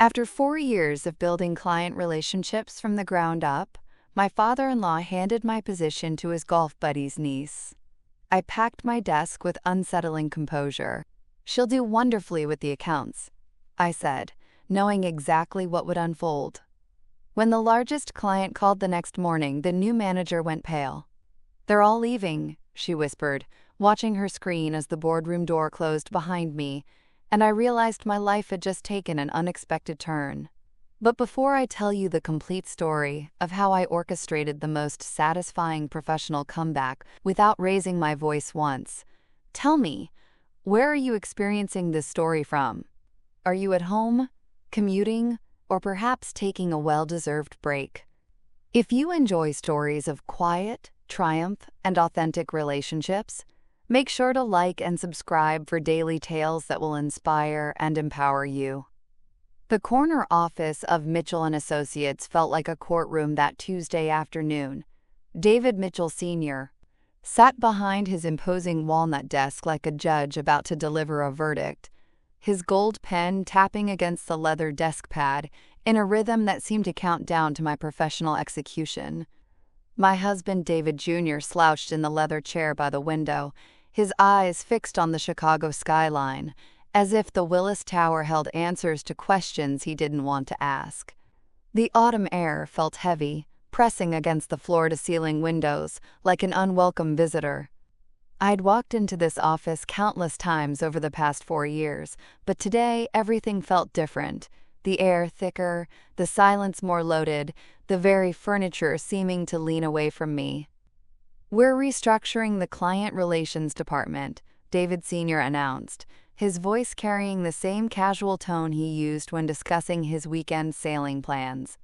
After 4 years of building client relationships from the ground up, my father-in-law handed my position to his golf buddy's niece. I packed my desk with unsettling composure. "She'll do wonderfully with the accounts," I said, knowing exactly what would unfold. When the largest client called the next morning, the new manager went pale. "They're all leaving," she whispered, watching her screen as the boardroom door closed behind me, and I realized my life had just taken an unexpected turn. But before I tell you the complete story of how I orchestrated the most satisfying professional comeback without raising my voice once, tell me, where are you experiencing this story from? Are you at home, commuting, or perhaps taking a well-deserved break? If you enjoy stories of quiet, triumph, and authentic relationships, make sure to like and subscribe for daily tales that will inspire and empower you. The corner office of Mitchell & Associates felt like a courtroom that Tuesday afternoon. David Mitchell Sr. sat behind his imposing walnut desk like a judge about to deliver a verdict, his gold pen tapping against the leather desk pad in a rhythm that seemed to count down to my professional execution. My husband, David Jr., slouched in the leather chair by the window, his eyes fixed on the Chicago skyline, as if the Willis Tower held answers to questions he didn't want to ask. The autumn air felt heavy, pressing against the floor-to-ceiling windows like an unwelcome visitor. I'd walked into this office countless times over the past 4 years, but today everything felt different. The air thicker, the silence more loaded, the very furniture seeming to lean away from me. "We're restructuring the client relations department," David Sr. announced, his voice carrying the same casual tone he used when discussing his weekend sailing plans.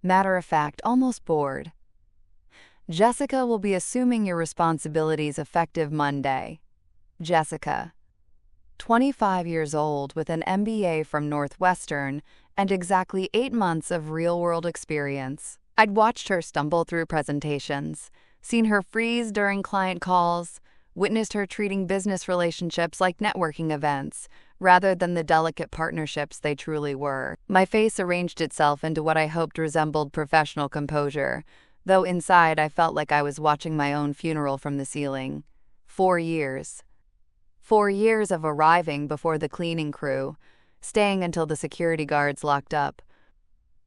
Matter of fact, almost bored. "Jessica will be assuming your responsibilities effective Monday." Jessica, 25 years old with an MBA from Northwestern and exactly 8 months of real-world experience. I'd watched her stumble through presentations, seen her freeze during client calls, witnessed her treating business relationships like networking events, rather than the delicate partnerships they truly were. My face arranged itself into what I hoped resembled professional composure, though inside I felt like I was watching my own funeral from the ceiling. 4 years. 4 years of arriving before the cleaning crew, staying until the security guards locked up.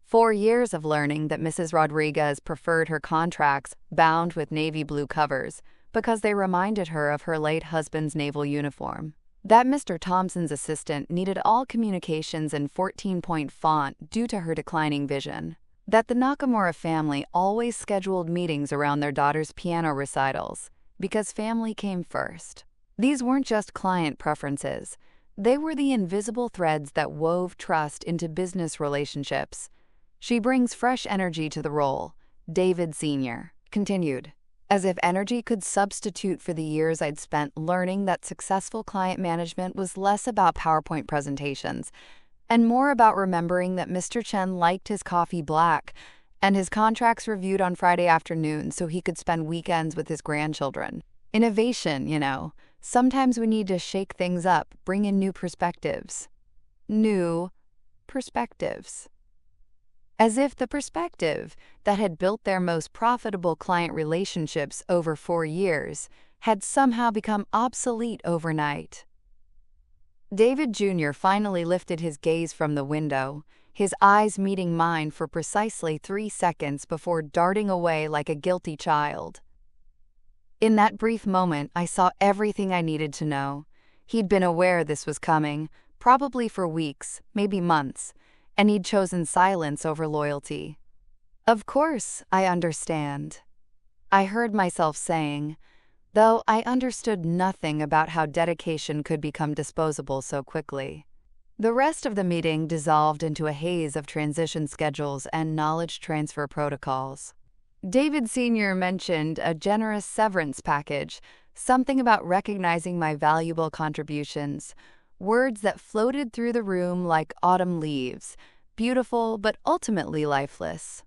4 years of learning that Mrs. Rodriguez preferred her contracts bound with navy blue covers because they reminded her of her late husband's naval uniform. That Mr. Thompson's assistant needed all communications in 14-point font due to her declining vision. That the Nakamura family always scheduled meetings around their daughter's piano recitals because family came first. These weren't just client preferences. They were the invisible threads that wove trust into business relationships. "She brings fresh energy to the role," David Sr. continued, as if energy could substitute for the years I'd spent learning that successful client management was less about PowerPoint presentations and more about remembering that Mr. Chen liked his coffee black and his contracts reviewed on Friday afternoons so he could spend weekends with his grandchildren. Innovation, sometimes we need to shake things up, bring in new perspectives. New perspectives. As if the perspective that had built their most profitable client relationships over 4 years had somehow become obsolete overnight. David Jr. finally lifted his gaze from the window, his eyes meeting mine for precisely 3 seconds before darting away like a guilty child. In that brief moment, I saw everything I needed to know. He'd been aware this was coming, probably for weeks, maybe months, and he'd chosen silence over loyalty. "Of course, I understand," I heard myself saying, though I understood nothing about how dedication could become disposable so quickly. The rest of the meeting dissolved into a haze of transition schedules and knowledge transfer protocols. David Sr. mentioned a generous severance package, something about recognizing my valuable contributions, words that floated through the room like autumn leaves, beautiful but ultimately lifeless.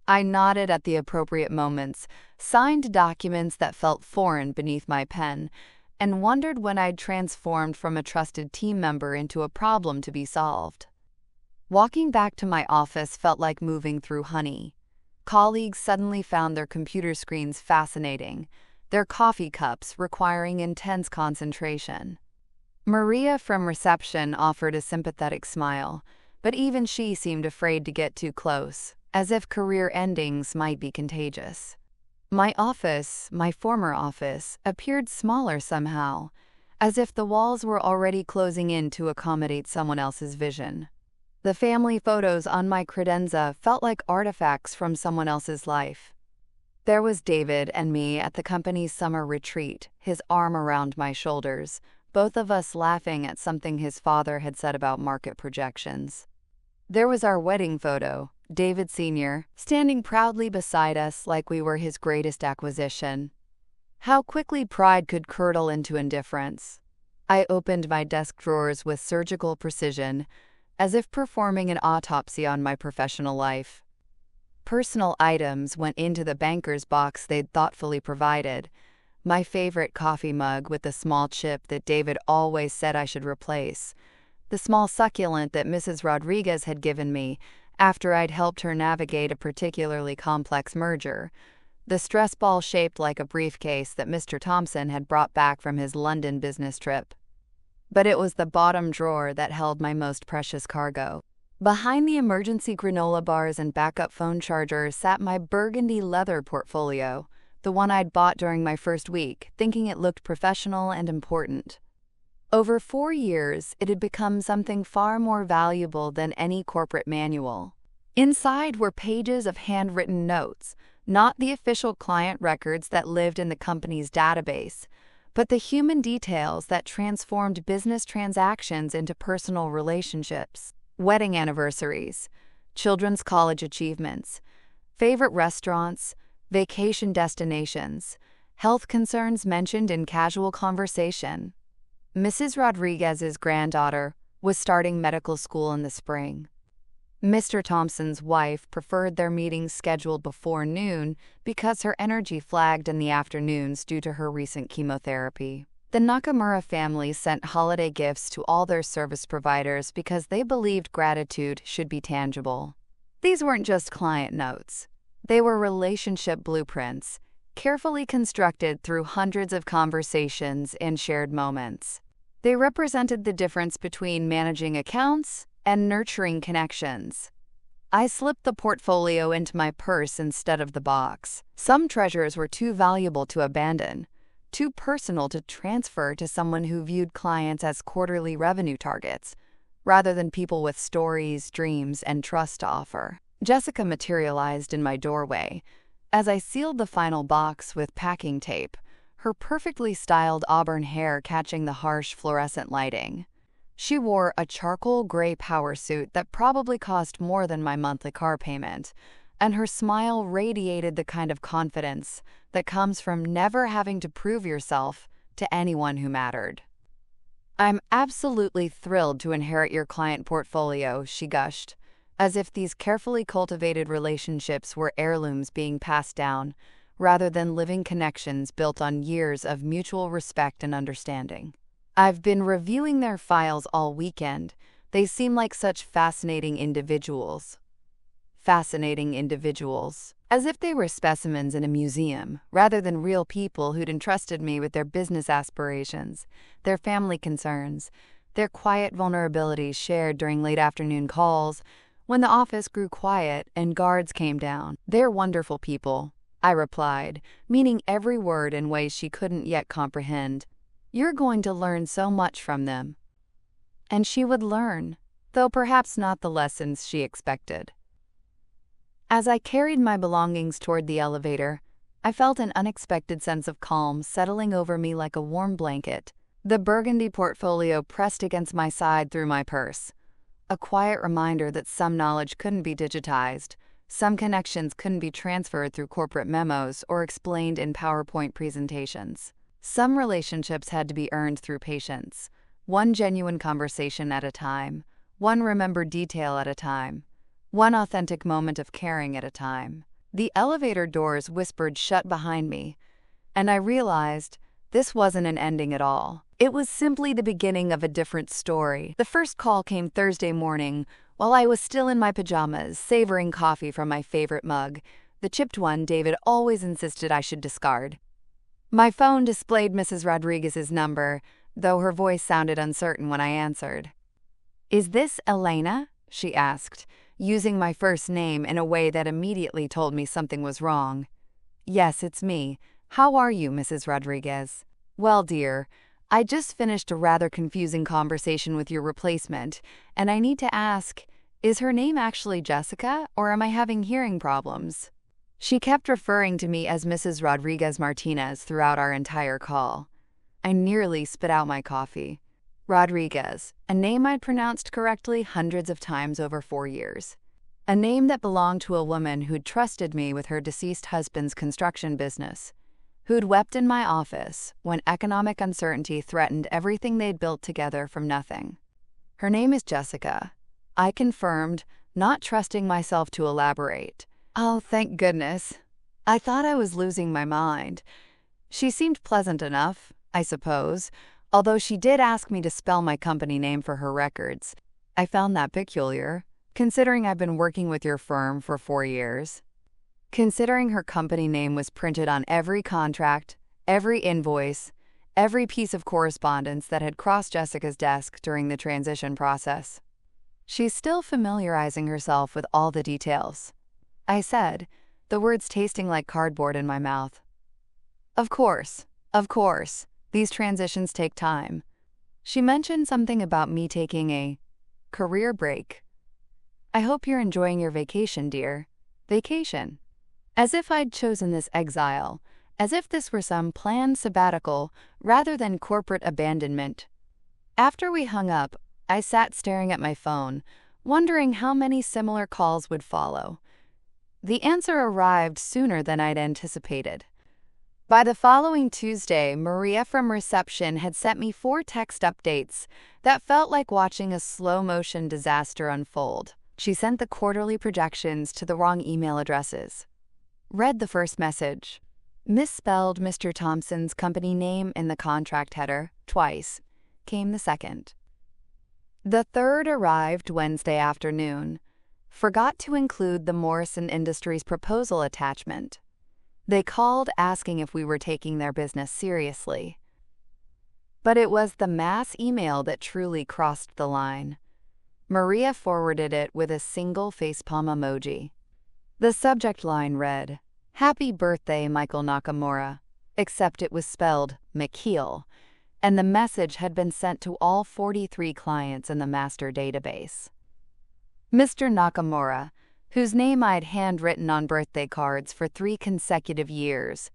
I nodded at the appropriate moments, signed documents that felt foreign beneath my pen, and wondered when I'd transformed from a trusted team member into a problem to be solved. Walking back to my office felt like moving through honey. Colleagues suddenly found their computer screens fascinating, their coffee cups requiring intense concentration. Maria from reception offered a sympathetic smile, but even she seemed afraid to get too close, as if career endings might be contagious. My office, my former office, appeared smaller somehow, as if the walls were already closing in to accommodate someone else's vision. The family photos on my credenza felt like artifacts from someone else's life. There was David and me at the company's summer retreat, his arm around my shoulders, both of us laughing at something his father had said about market projections. There was our wedding photo, David Sr., standing proudly beside us like we were his greatest acquisition. How quickly pride could curdle into indifference. I opened my desk drawers with surgical precision, as if performing an autopsy on my professional life. Personal items went into the banker's box they'd thoughtfully provided. My favorite coffee mug with the small chip that David always said I should replace. The small succulent that Mrs. Rodriguez had given me after I'd helped her navigate a particularly complex merger. The stress ball shaped like a briefcase that Mr. Thompson had brought back from his London business trip. But it was the bottom drawer that held my most precious cargo. Behind the emergency granola bars and backup phone charger sat my burgundy leather portfolio, the one I'd bought during my first week, thinking it looked professional and important. Over 4 years, it had become something far more valuable than any corporate manual. Inside were pages of handwritten notes, not the official client records that lived in the company's database, but the human details that transformed business transactions into personal relationships. Wedding anniversaries, children's college achievements, favorite restaurants, vacation destinations, health concerns mentioned in casual conversation. Mrs. Rodriguez's granddaughter was starting medical school in the spring. Mr. Thompson's wife preferred their meetings scheduled before noon because her energy flagged in the afternoons due to her recent chemotherapy. The Nakamura family sent holiday gifts to all their service providers because they believed gratitude should be tangible. These weren't just client notes. They were relationship blueprints, carefully constructed through hundreds of conversations and shared moments. They represented the difference between managing accounts and nurturing connections. I slipped the portfolio into my purse instead of the box. Some treasures were too valuable to abandon, too personal to transfer to someone who viewed clients as quarterly revenue targets, rather than people with stories, dreams, and trust to offer. Jessica materialized in my doorway as I sealed the final box with packing tape, her perfectly styled auburn hair catching the harsh fluorescent lighting. She wore a charcoal gray power suit that probably cost more than my monthly car payment, and her smile radiated the kind of confidence that comes from never having to prove yourself to anyone who mattered. "I'm absolutely thrilled to inherit your client portfolio," she gushed, as if these carefully cultivated relationships were heirlooms being passed down, rather than living connections built on years of mutual respect and understanding. "I've been reviewing their files all weekend. They seem like such fascinating individuals." Fascinating individuals. As if they were specimens in a museum, rather than real people who'd entrusted me with their business aspirations, their family concerns, their quiet vulnerabilities shared during late afternoon calls, when the office grew quiet and guards came down. "They're wonderful people," I replied, meaning every word in ways she couldn't yet comprehend. "You're going to learn so much from them." And she would learn, though perhaps not the lessons she expected. As I carried my belongings toward the elevator, I felt an unexpected sense of calm settling over me like a warm blanket. The burgundy portfolio pressed against my side through my purse. A quiet reminder that some knowledge couldn't be digitized, some connections couldn't be transferred through corporate memos or explained in PowerPoint presentations. Some relationships had to be earned through patience, one genuine conversation at a time, one remembered detail at a time, one authentic moment of caring at a time. The elevator doors whispered shut behind me, and I realized this wasn't an ending at all. It was simply the beginning of a different story. The first call came Thursday morning, While I was still in my pajamas, savoring coffee from my favorite mug, the chipped one David always insisted I should discard. My phone displayed Mrs. Rodriguez's number, though her voice sounded uncertain when I answered. "Is this Elena?" she asked, using my first name in a way that immediately told me something was wrong. "Yes, it's me. How are you, Mrs. Rodriguez?" "Well, dear, I just finished a rather confusing conversation with your replacement, and I need to ask, is her name actually Jessica, or am I having hearing problems?" She kept referring to me as Mrs. Rodriguez Martinez throughout our entire call. I nearly spit out my coffee. Rodriguez, a name I'd pronounced correctly hundreds of times over 4 years. A name that belonged to a woman who'd trusted me with her deceased husband's construction business, who'd wept in my office when economic uncertainty threatened everything they'd built together from nothing. "Her name is Jessica," I confirmed, not trusting myself to elaborate. "Oh, thank goodness. I thought I was losing my mind." She seemed pleasant enough, I suppose, although she did ask me to spell my company name for her records. I found that peculiar, considering I've been working with your firm for 4 years. Considering her company name was printed on every contract, every invoice, every piece of correspondence that had crossed Jessica's desk during the transition process. She's still familiarizing herself with all the details, I said, the words tasting like cardboard in my mouth. Of course. These transitions take time. She mentioned something about me taking a career break. "I hope you're enjoying your vacation, dear." Vacation. As if I'd chosen this exile, as if this were some planned sabbatical rather than corporate abandonment. After we hung up, I sat staring at my phone, wondering how many similar calls would follow. The answer arrived sooner than I'd anticipated. By the following Tuesday, Maria from reception had sent me 4 text updates that felt like watching a slow-motion disaster unfold. She sent the quarterly projections to the wrong email addresses. Read the first message. Misspelled Mr. Thompson's company name in the contract header twice. Came the second. The third arrived Wednesday afternoon. Forgot to include the Morrison Industries proposal attachment. They called asking if we were taking their business seriously. But it was the mass email that truly crossed the line. Maria forwarded it with a single facepalm emoji. The subject line read, "Happy birthday, Michael Nakamura," except it was spelled McKeel, and the message had been sent to all 43 clients in the master database. Mr. Nakamura, whose name I'd handwritten on birthday cards for 3 consecutive years,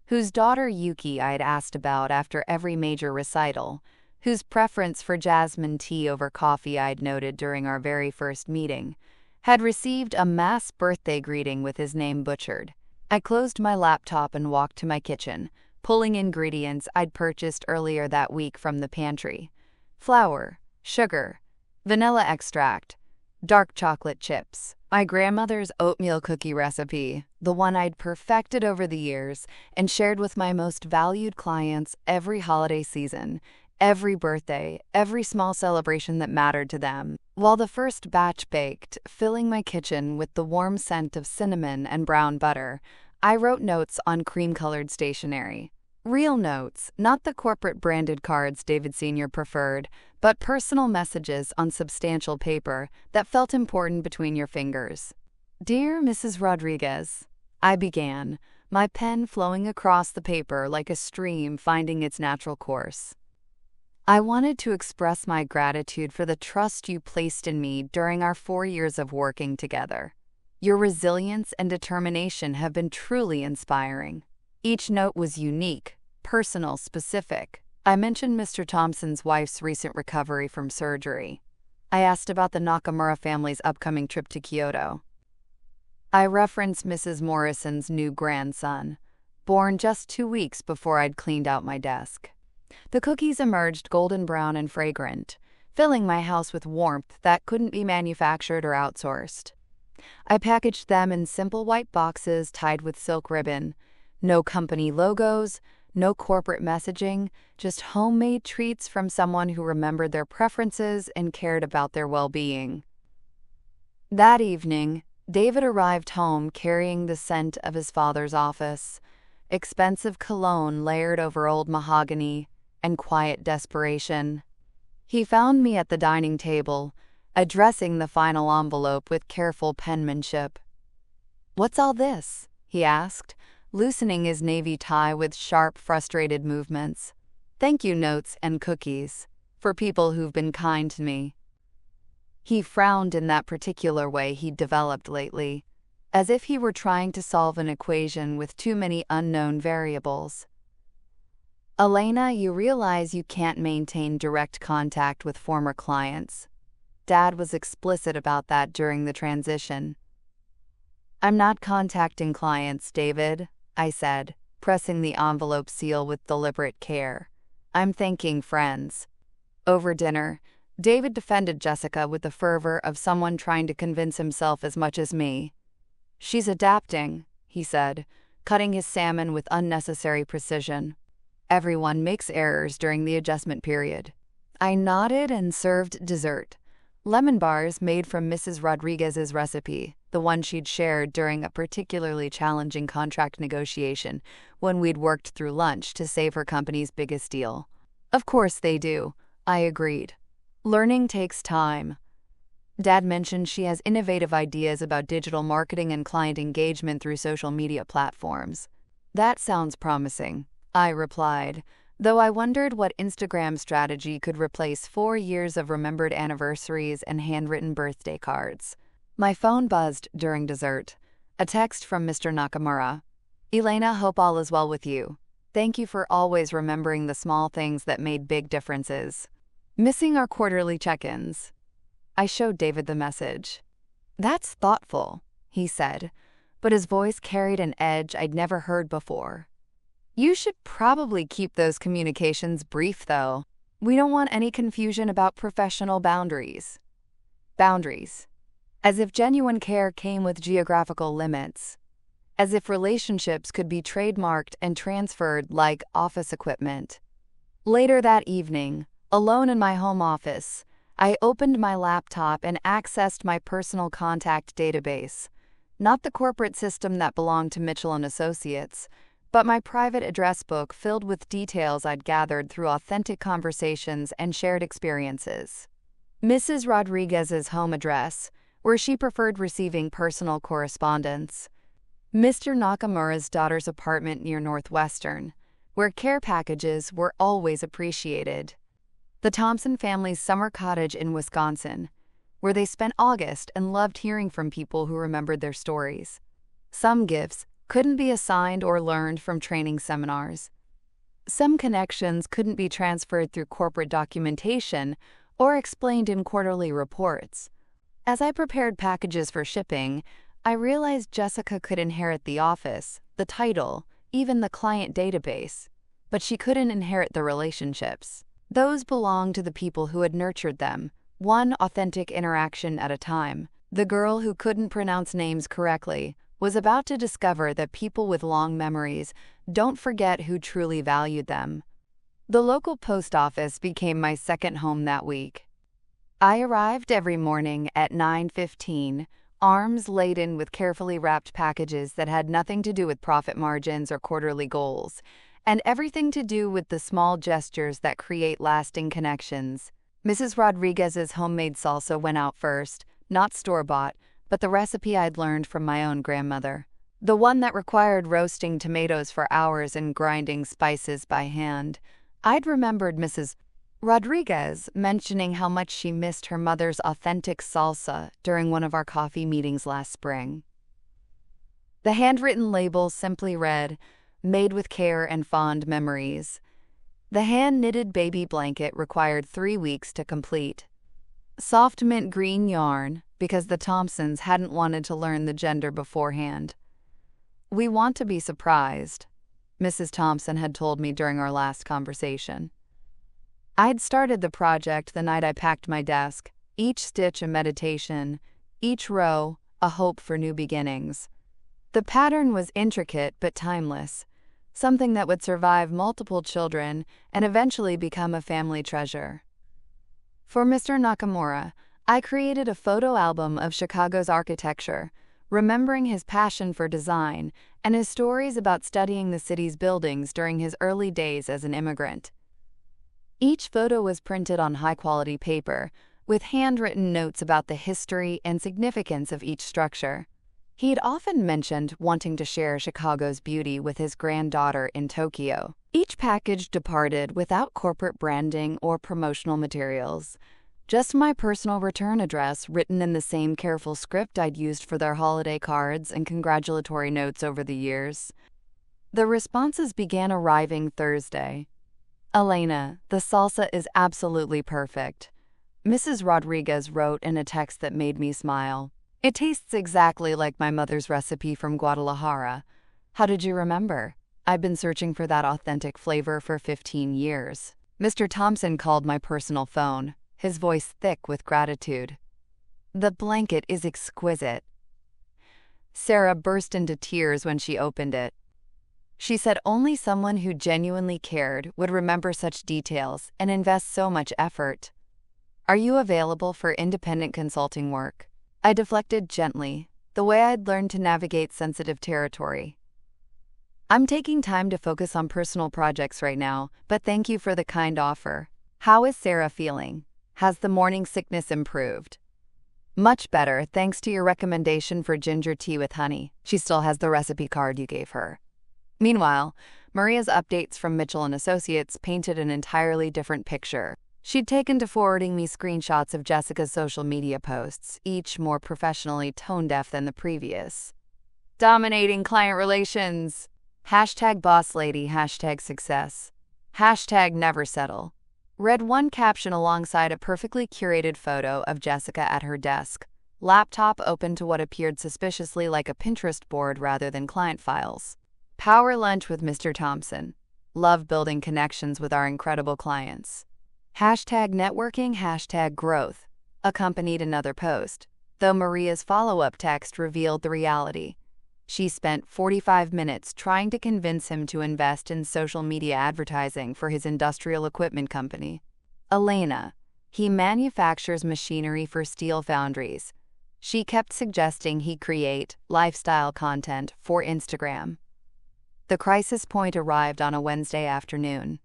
whose daughter Yuki I'd asked about after every major recital, whose preference for jasmine tea over coffee I'd noted during our very first meeting, had received a mass birthday greeting with his name butchered. I closed my laptop and walked to my kitchen, pulling ingredients I'd purchased earlier that week from the pantry. Flour, sugar, vanilla extract, dark chocolate chips, my grandmother's oatmeal cookie recipe, the one I'd perfected over the years and shared with my most valued clients every holiday season, every birthday, every small celebration that mattered to them. While the first batch baked, filling my kitchen with the warm scent of cinnamon and brown butter, I wrote notes on cream-colored stationery. Real notes, not the corporate branded cards David Sr. preferred, but personal messages on substantial paper that felt important between your fingers. "Dear Mrs. Rodriguez," I began, my pen flowing across the paper like a stream finding its natural course. "I wanted to express my gratitude for the trust you placed in me during our 4 years of working together. Your resilience and determination have been truly inspiring." Each note was unique, personal, specific. I mentioned Mr. Thompson's wife's recent recovery from surgery. I asked about the Nakamura family's upcoming trip to Kyoto. I referenced Mrs. Morrison's new grandson, born just 2 weeks before I'd cleaned out my desk. The cookies emerged golden brown and fragrant, filling my house with warmth that couldn't be manufactured or outsourced. I packaged them in simple white boxes tied with silk ribbon. No company logos, no corporate messaging, just homemade treats from someone who remembered their preferences and cared about their well-being. That evening, David arrived home carrying the scent of his father's office, expensive cologne layered over old mahogany, and quiet desperation. He found me at the dining table, addressing the final envelope with careful penmanship. "What's all this?" he asked, loosening his navy tie with sharp, frustrated movements. "Thank you notes and cookies, for people who've been kind to me." He frowned in that particular way he'd developed lately, as if he were trying to solve an equation with too many unknown variables. "Elena, you realize you can't maintain direct contact with former clients." Dad was explicit about that during the transition. "I'm not contacting clients, David," I said, pressing the envelope seal with deliberate care. "I'm thanking friends." Over dinner, David defended Jessica with the fervor of someone trying to convince himself as much as me. "She's adapting," he said, cutting his salmon with unnecessary precision. "Everyone makes errors during the adjustment period." I nodded and served dessert. Lemon bars made from Mrs. Rodriguez's recipe, the one she'd shared during a particularly challenging contract negotiation when we'd worked through lunch to save her company's biggest deal. "Of course they do," I agreed. "Learning takes time." Dad mentioned she has innovative ideas about digital marketing and client engagement through social media platforms. "That sounds promising," I replied, though I wondered what Instagram strategy could replace 4 years of remembered anniversaries and handwritten birthday cards. My phone buzzed during dessert. A text from Mr. Nakamura. "Elena, hope all is well with you. Thank you for always remembering the small things that made big differences. Missing our quarterly check-ins." I showed David the message. "That's thoughtful," he said, but his voice carried an edge I'd never heard before. "You should probably keep those communications brief, though. We don't want any confusion about professional boundaries." Boundaries. As if genuine care came with geographical limits. As if relationships could be trademarked and transferred like office equipment. Later that evening, alone in my home office, I opened my laptop and accessed my personal contact database. Not the corporate system that belonged to Mitchell & Associates, but my private address book filled with details I'd gathered through authentic conversations and shared experiences. Mrs. Rodriguez's home address, where she preferred receiving personal correspondence. Mr. Nakamura's daughter's apartment near Northwestern, where care packages were always appreciated. The Thompson family's summer cottage in Wisconsin, where they spent August and loved hearing from people who remembered their stories. Some gifts couldn't be assigned or learned from training seminars. Some connections couldn't be transferred through corporate documentation or explained in quarterly reports. As I prepared packages for shipping, I realized Jessica could inherit the office, the title, even the client database, but she couldn't inherit the relationships. Those belonged to the people who had nurtured them, one authentic interaction at a time. The girl who couldn't pronounce names correctly was about to discover that people with long memories don't forget who truly valued them. The local post office became my second home that week. I arrived every morning at 9:15, arms laden with carefully wrapped packages that had nothing to do with profit margins or quarterly goals, and everything to do with the small gestures that create lasting connections. Mrs. Rodriguez's homemade salsa went out first, not store-bought, but the recipe I'd learned from my own grandmother. The one that required roasting tomatoes for hours and grinding spices by hand. I'd remembered Mrs. Rodriguez mentioning how much she missed her mother's authentic salsa during one of our coffee meetings last spring. The handwritten label simply read, "Made with care and fond memories." The hand-knitted baby blanket required 3 weeks to complete. Soft mint green yarn, because the Thompsons hadn't wanted to learn the gender beforehand. "We want to be surprised," Mrs. Thompson had told me during our last conversation. I'd started the project the night I packed my desk, each stitch a meditation, each row a hope for new beginnings. The pattern was intricate but timeless, something that would survive multiple children and eventually become a family treasure. For Mr. Nakamura, I created a photo album of Chicago's architecture, remembering his passion for design and his stories about studying the city's buildings during his early days as an immigrant. Each photo was printed on high-quality paper, with handwritten notes about the history and significance of each structure. He had often mentioned wanting to share Chicago's beauty with his granddaughter in Tokyo. Each package departed without corporate branding or promotional materials. Just my personal return address written in the same careful script I'd used for their holiday cards and congratulatory notes over the years. The responses began arriving Thursday. "Elena, the salsa is absolutely perfect," Mrs. Rodriguez wrote in a text that made me smile. "It tastes exactly like my mother's recipe from Guadalajara. How did you remember? I've been searching for that authentic flavor for 15 years. Mr. Thompson called my personal phone, his voice thick with gratitude. "The blanket is exquisite." Sarah burst into tears when she opened it. She said only someone who genuinely cared would remember such details and invest so much effort. "Are you available for independent consulting work?" I deflected gently, the way I'd learned to navigate sensitive territory. "I'm taking time to focus on personal projects right now, but thank you for the kind offer. How is Sarah feeling? Has the morning sickness improved?" "Much better, thanks to your recommendation for ginger tea with honey. She still has the recipe card you gave her." Meanwhile, Maria's updates from Mitchell & Associates painted an entirely different picture. She'd taken to forwarding me screenshots of Jessica's social media posts, each more professionally tone-deaf than the previous. "Dominating client relations. #BossLady, #success. #never settle." Read one caption alongside a perfectly curated photo of Jessica at her desk, laptop open to what appeared suspiciously like a Pinterest board rather than client files. "Power lunch with Mr. Thompson. Love building connections with our incredible clients. #networking, #growth," accompanied another post, though Maria's follow-up text revealed the reality. She spent 45 minutes trying to convince him to invest in social media advertising for his industrial equipment company. "Elena, he manufactures machinery for steel foundries." She kept suggesting he create lifestyle content for Instagram. The crisis point arrived on a Wednesday afternoon.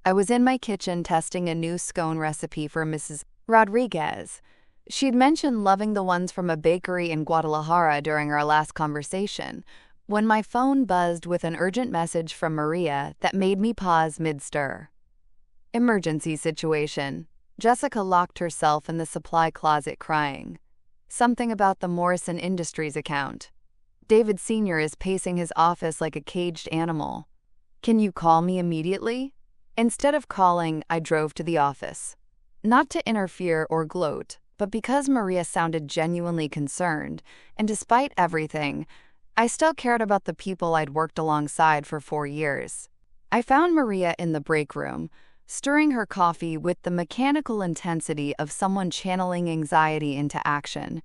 I was in my kitchen testing a new scone recipe for Mrs. Rodriguez. She'd mentioned loving the ones from a bakery in Guadalajara during our last conversation, when my phone buzzed with an urgent message from Maria that made me pause mid-stir. "Emergency situation." Jessica locked herself in the supply closet crying. "Something about the Morrison Industries account. David Sr. is pacing his office like a caged animal. Can you call me immediately?" Instead of calling, I drove to the office. Not to interfere or gloat, but because Maria sounded genuinely concerned, and despite everything, I still cared about the people I'd worked alongside for 4 years. I found Maria in the break room, stirring her coffee with the mechanical intensity of someone channeling anxiety into action.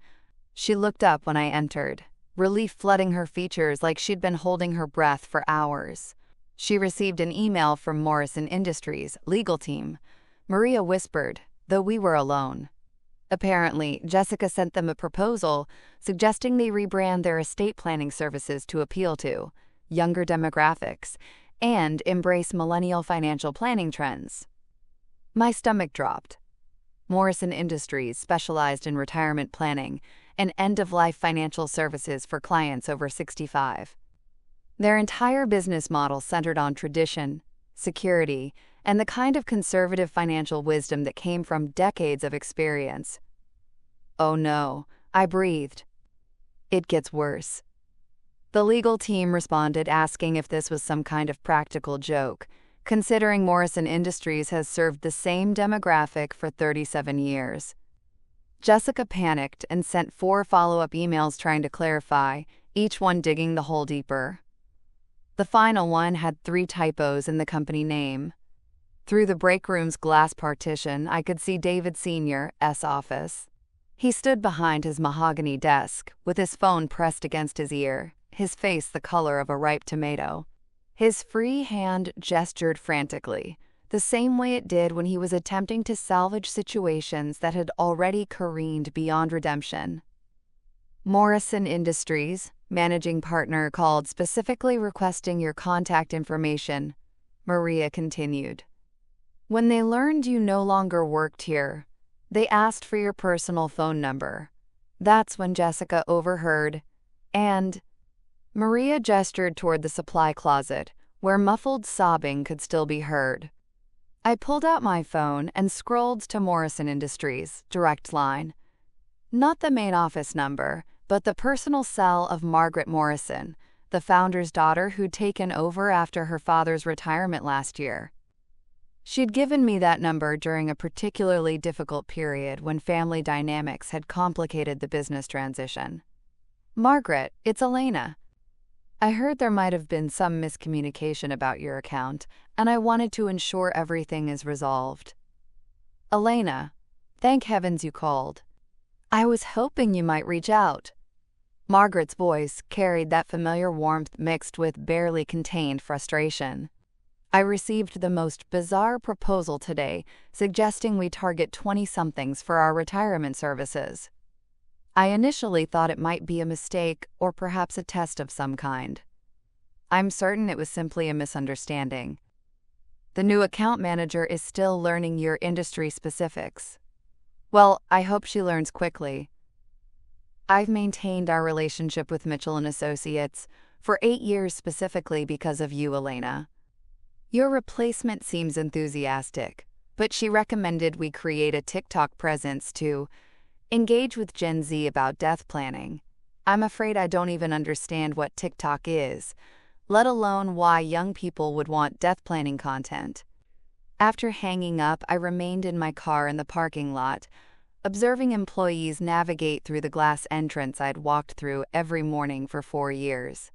She looked up when I entered, relief flooding her features like she'd been holding her breath for hours. She received an email from Morrison Industries' legal team, Maria whispered, though we were alone. Apparently, Jessica sent them a proposal suggesting they rebrand their estate planning services to appeal to younger demographics and embrace millennial financial planning trends. My stomach dropped. Morrison Industries specialized in retirement planning and end-of-life financial services for clients over 65. Their entire business model centered on tradition, security, and the kind of conservative financial wisdom that came from decades of experience. "Oh no," I breathed. "It gets worse." The legal team responded asking if this was some kind of practical joke, considering Morrison Industries has served the same demographic for 37 years. Jessica panicked and sent 4 follow-up emails trying to clarify, each one digging the hole deeper. The final one had 3 typos in the company name. Through the break room's glass partition, I could see David Sr.'s office. He stood behind his mahogany desk, with his phone pressed against his ear, his face the color of a ripe tomato. His free hand gestured frantically, the same way it did when he was attempting to salvage situations that had already careened beyond redemption. Morrison Industries, managing partner, called specifically requesting your contact information, Maria continued. When they learned you no longer worked here, they asked for your personal phone number. That's when Jessica overheard, and Maria gestured toward the supply closet, where muffled sobbing could still be heard. I pulled out my phone and scrolled to Morrison Industries' direct line. Not the main office number, but the personal cell of Margaret Morrison, the founder's daughter who'd taken over after her father's retirement last year. She'd given me that number during a particularly difficult period when family dynamics had complicated the business transition. Margaret, it's Elena. I heard there might have been some miscommunication about your account, and I wanted to ensure everything is resolved. Elena, thank heavens you called. I was hoping you might reach out. Margaret's voice carried that familiar warmth mixed with barely contained frustration. I received the most bizarre proposal today, suggesting we target 20-somethings for our retirement services. I initially thought it might be a mistake or perhaps a test of some kind. I'm certain it was simply a misunderstanding. The new account manager is still learning your industry specifics. Well, I hope she learns quickly. I've maintained our relationship with Mitchell & Associates for 8 years specifically because of you, Elena. Your replacement seems enthusiastic, but she recommended we create a TikTok presence to engage with Gen Z about death planning. I'm afraid I don't even understand what TikTok is, let alone why young people would want death planning content. After hanging up, I remained in my car in the parking lot, observing employees navigate through the glass entrance I'd walked through every morning for 4 years.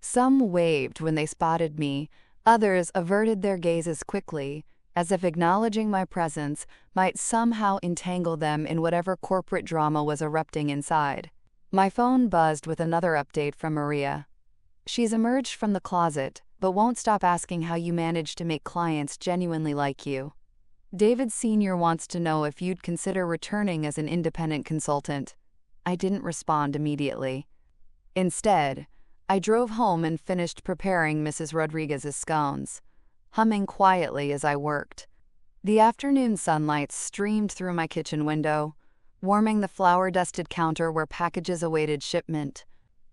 Some waved when they spotted me, others averted their gazes quickly, as if acknowledging my presence might somehow entangle them in whatever corporate drama was erupting inside. My phone buzzed with another update from Maria. She's emerged from the closet, but won't stop asking how you manage to make clients genuinely like you. David Sr. wants to know if you'd consider returning as an independent consultant. I didn't respond immediately. Instead, I drove home and finished preparing Mrs. Rodriguez's scones, humming quietly as I worked. The afternoon sunlight streamed through my kitchen window, warming the flour-dusted counter where packages awaited shipment.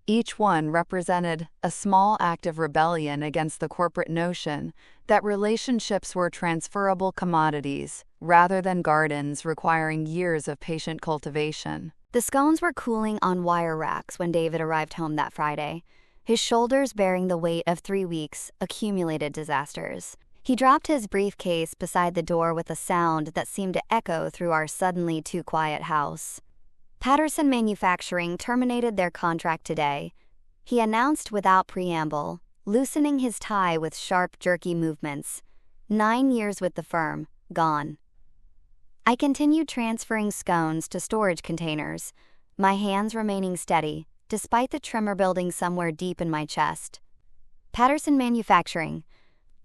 Each one represented a small act of rebellion against the corporate notion that relationships were transferable commodities rather than gardens requiring years of patient cultivation. The scones were cooling on wire racks when David arrived home that Friday, his shoulders bearing the weight of 3 weeks' accumulated disasters. He dropped his briefcase beside the door with a sound that seemed to echo through our suddenly too quiet house. Patterson Manufacturing terminated their contract today, he announced without preamble, loosening his tie with sharp, jerky movements. 9 years with the firm, gone. I continued transferring scones to storage containers, my hands remaining steady, despite the tremor building somewhere deep in my chest. Patterson Manufacturing.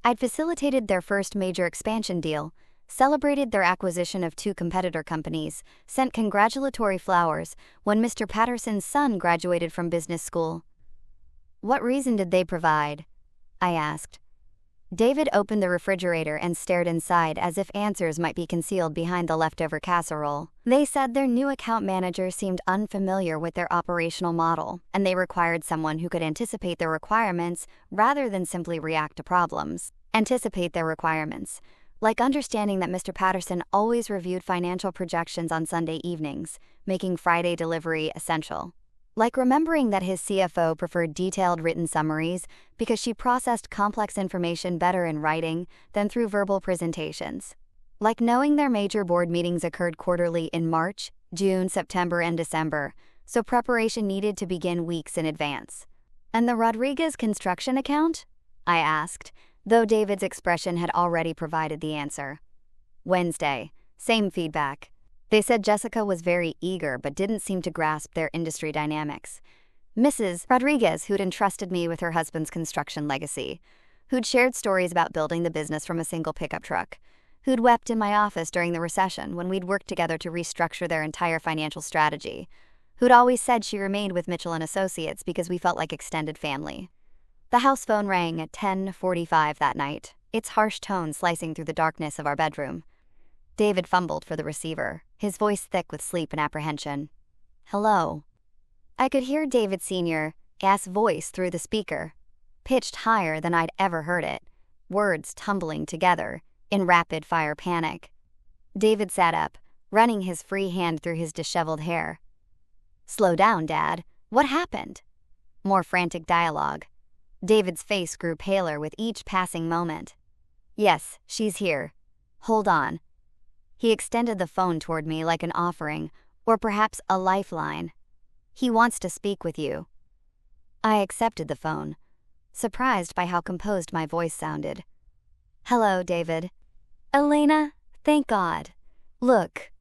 I'd facilitated their first major expansion deal, celebrated their acquisition of 2 competitor companies, sent congratulatory flowers when Mr. Patterson's son graduated from business school. What reason did they provide? I asked. David opened the refrigerator and stared inside as if answers might be concealed behind the leftover casserole. They said their new account manager seemed unfamiliar with their operational model, and they required someone who could anticipate their requirements rather than simply react to problems. Anticipate their requirements. Like understanding that Mr. Patterson always reviewed financial projections on Sunday evenings, making Friday delivery essential. Like remembering that his CFO preferred detailed written summaries because she processed complex information better in writing than through verbal presentations. Like knowing their major board meetings occurred quarterly in March, June, September, and December, so preparation needed to begin weeks in advance. And the Rodriguez construction account? I asked, though David's expression had already provided the answer. Wednesday, same feedback. They said Jessica was very eager but didn't seem to grasp their industry dynamics. Mrs. Rodriguez, who'd entrusted me with her husband's construction legacy, who'd shared stories about building the business from a single pickup truck, who'd wept in my office during the recession when we'd worked together to restructure their entire financial strategy, who'd always said she remained with Mitchell and Associates because we felt like extended family. The house phone rang at 10:45 that night, its harsh tone slicing through the darkness of our bedroom. David fumbled for the receiver, his voice thick with sleep and apprehension. "Hello." I could hear David Sr.'s voice through the speaker, pitched higher than I'd ever heard it, words tumbling together in rapid-fire panic. David sat up, running his free hand through his disheveled hair. "Slow down, Dad. What happened?" More frantic dialogue. David's face grew paler with each passing moment. "Yes, she's here. Hold on." He extended the phone toward me like an offering, or perhaps a lifeline. "He wants to speak with you." I accepted the phone, surprised by how composed my voice sounded. "Hello, David." "Elena, thank God. Look,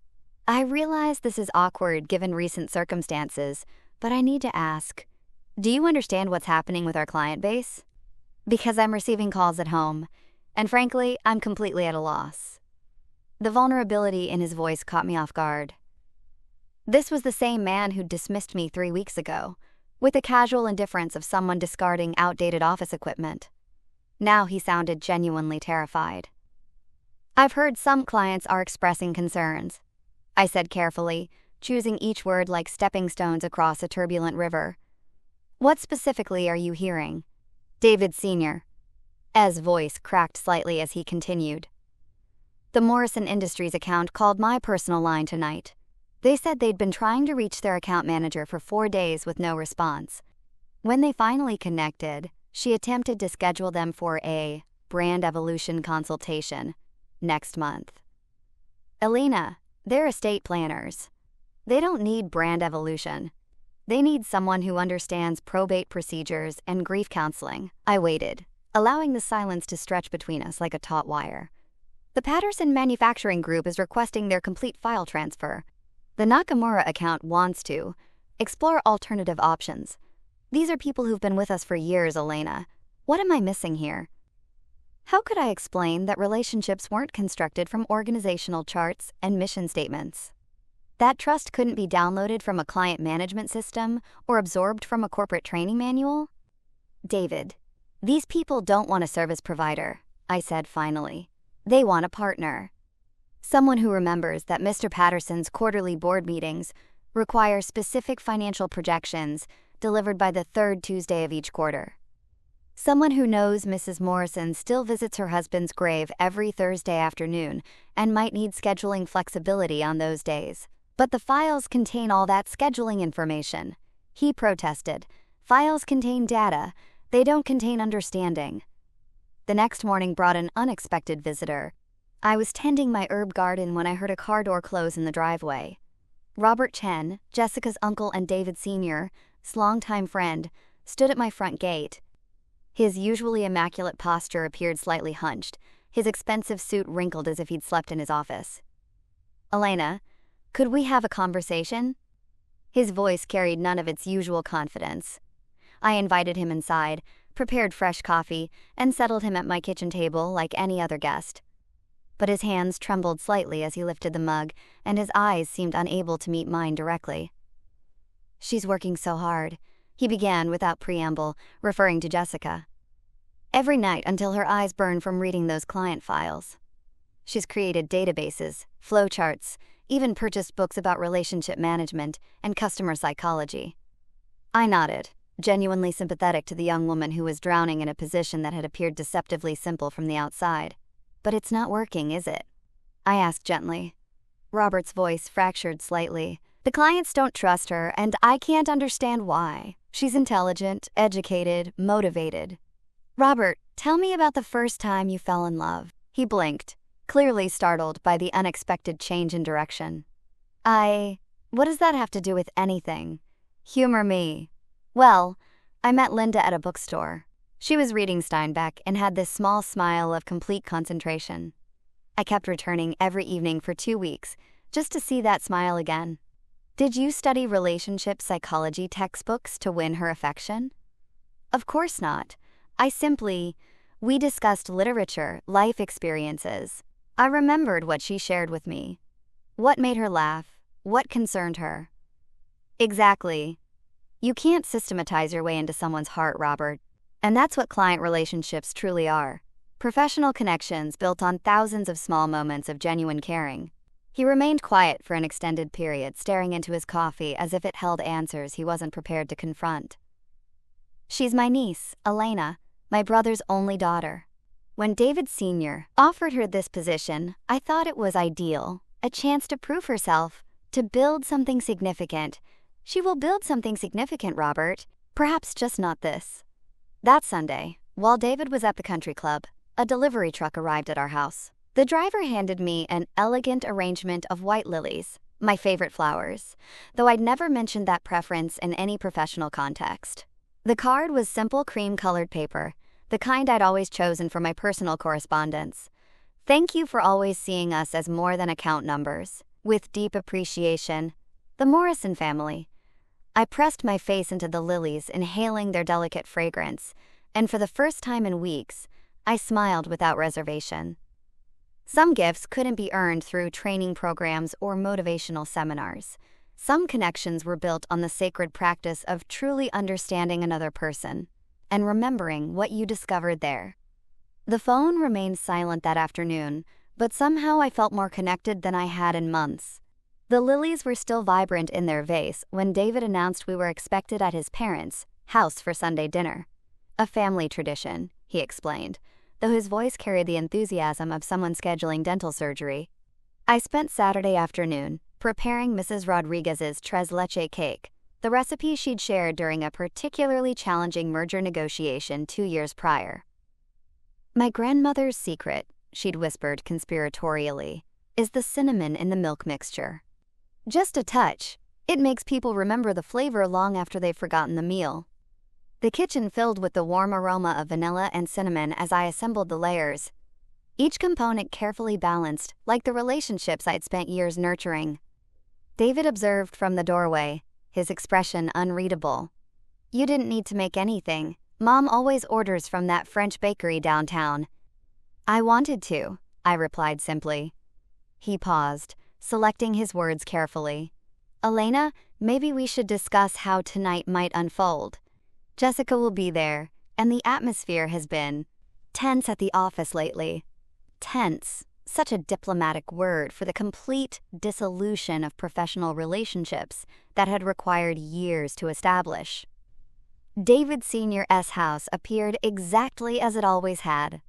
I realize this is awkward given recent circumstances, but I need to ask, do you understand what's happening with our client base? Because I'm receiving calls at home, and frankly, I'm completely at a loss." The vulnerability in his voice caught me off guard. This was the same man who dismissed me 3 weeks ago, with the casual indifference of someone discarding outdated office equipment. Now he sounded genuinely terrified. "I've heard some clients are expressing concerns," I said carefully, choosing each word like stepping stones across a turbulent river. "What specifically are you hearing?" David Sr.'s voice cracked slightly as he continued. "The Morrison Industries account called my personal line tonight. They said they'd been trying to reach their account manager for 4 days with no response. When they finally connected, she attempted to schedule them for a brand evolution consultation next month. Elena, they're estate planners. They don't need brand evolution. They need someone who understands probate procedures and grief counseling." I waited, allowing the silence to stretch between us like a taut wire. "The Patterson Manufacturing Group is requesting their complete file transfer. The Nakamura account wants to explore alternative options. These are people who've been with us for years, Elena. What am I missing here?" How could I explain that relationships weren't constructed from organizational charts and mission statements? That trust couldn't be downloaded from a client management system or absorbed from a corporate training manual? "David, these people don't want a service provider," I said finally. "They want a partner. Someone who remembers that Mr. Patterson's quarterly board meetings require specific financial projections delivered by the 3rd Tuesday of each quarter. Someone who knows Mrs. Morrison still visits her husband's grave every Thursday afternoon and might need scheduling flexibility on those days. But the files contain all that scheduling information," he protested. "Files contain data. They don't contain understanding." The next morning brought an unexpected visitor. I was tending my herb garden when I heard a car door close in the driveway. Robert Chen, Jessica's uncle and David Sr.'s longtime friend, stood at my front gate. His usually immaculate posture appeared slightly hunched, his expensive suit wrinkled as if he'd slept in his office. "Elena, could we have a conversation?" His voice carried none of its usual confidence. I invited him inside, prepared fresh coffee, and settled him at my kitchen table like any other guest. But his hands trembled slightly as he lifted the mug, and his eyes seemed unable to meet mine directly. "She's working so hard," he began without preamble, referring to Jessica. "Every night until her eyes burn from reading those client files. She's created databases, flowcharts, even purchased books about relationship management and customer psychology." I nodded, genuinely sympathetic to the young woman who was drowning in a position that had appeared deceptively simple from the outside. "But it's not working, is it?" I asked gently. Robert's voice fractured slightly. "The clients don't trust her, and I can't understand why. She's intelligent, educated, motivated." "Robert, tell me about the first time you fell in love." He blinked, clearly startled by the unexpected change in direction. What does that have to do with anything? Humor me." "Well, I met Linda at a bookstore. She was reading Steinbeck and had this small smile of complete concentration. I kept returning every evening for 2 weeks, just to see that smile again." "Did you study relationship psychology textbooks to win her affection?" "Of course not. I simply We discussed literature, life experiences. I remembered what she shared with me. What made her laugh? What concerned her? Exactly. You can't systematize your way into someone's heart, Robert. And that's what client relationships truly are. Professional connections built on thousands of small moments of genuine caring. He remained quiet for an extended period, staring into his coffee as if it held answers he wasn't prepared to confront. She's my niece, Elena, my brother's only daughter. When David Sr. offered her this position, I thought it was ideal, a chance to prove herself, to build something significant. She will build something significant, Robert. Perhaps just not this. That Sunday, while David was at the country club, a delivery truck arrived at our house. The driver handed me an elegant arrangement of white lilies, my favorite flowers, though I'd never mentioned that preference in any professional context. The card was simple cream-colored paper, the kind I'd always chosen for my personal correspondence. Thank you for always seeing us as more than account numbers. With deep appreciation, the Morrison family. I pressed my face into the lilies, inhaling their delicate fragrance, and for the first time in weeks, I smiled without reservation. Some gifts couldn't be earned through training programs or motivational seminars. Some connections were built on the sacred practice of truly understanding another person and remembering what you discovered there. The phone remained silent that afternoon, but somehow I felt more connected than I had in months. The lilies were still vibrant in their vase when David announced we were expected at his parents' house for Sunday dinner. A family tradition, he explained, though his voice carried the enthusiasm of someone scheduling dental surgery. I spent Saturday afternoon preparing Mrs. Rodriguez's tres leche cake, the recipe she'd shared during a particularly challenging merger negotiation 2 years prior. My grandmother's secret, she'd whispered conspiratorially, is the cinnamon in the milk mixture. Just a touch, it makes people remember the flavor long after they've forgotten the meal. The kitchen filled with the warm aroma of vanilla and cinnamon as I assembled the layers, each component carefully balanced, like the relationships I'd spent years nurturing. David observed from the doorway, his expression unreadable. You didn't need to make anything. Mom always orders from that French bakery downtown. I wanted to, I replied simply. He paused, selecting his words carefully. Elena, maybe we should discuss how tonight might unfold. Jessica will be there, and the atmosphere has been tense at the office lately. Tense, such a diplomatic word for the complete dissolution of professional relationships that had required years to establish. David Sr.'s house appeared exactly as it always had.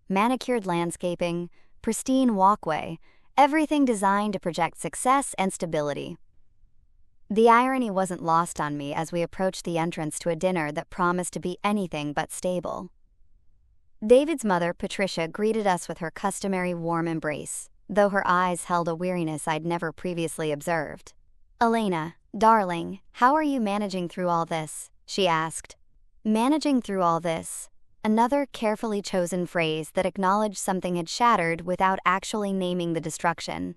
Manicured landscaping, pristine walkway, everything designed to project success and stability. The irony wasn't lost on me as we approached the entrance to a dinner that promised to be anything but stable. David's mother, Patricia, greeted us with her customary warm embrace, though her eyes held a weariness I'd never previously observed. Elena, darling, how are you managing through all this? She asked. Managing through all this. Another carefully chosen phrase that acknowledged something had shattered without actually naming the destruction.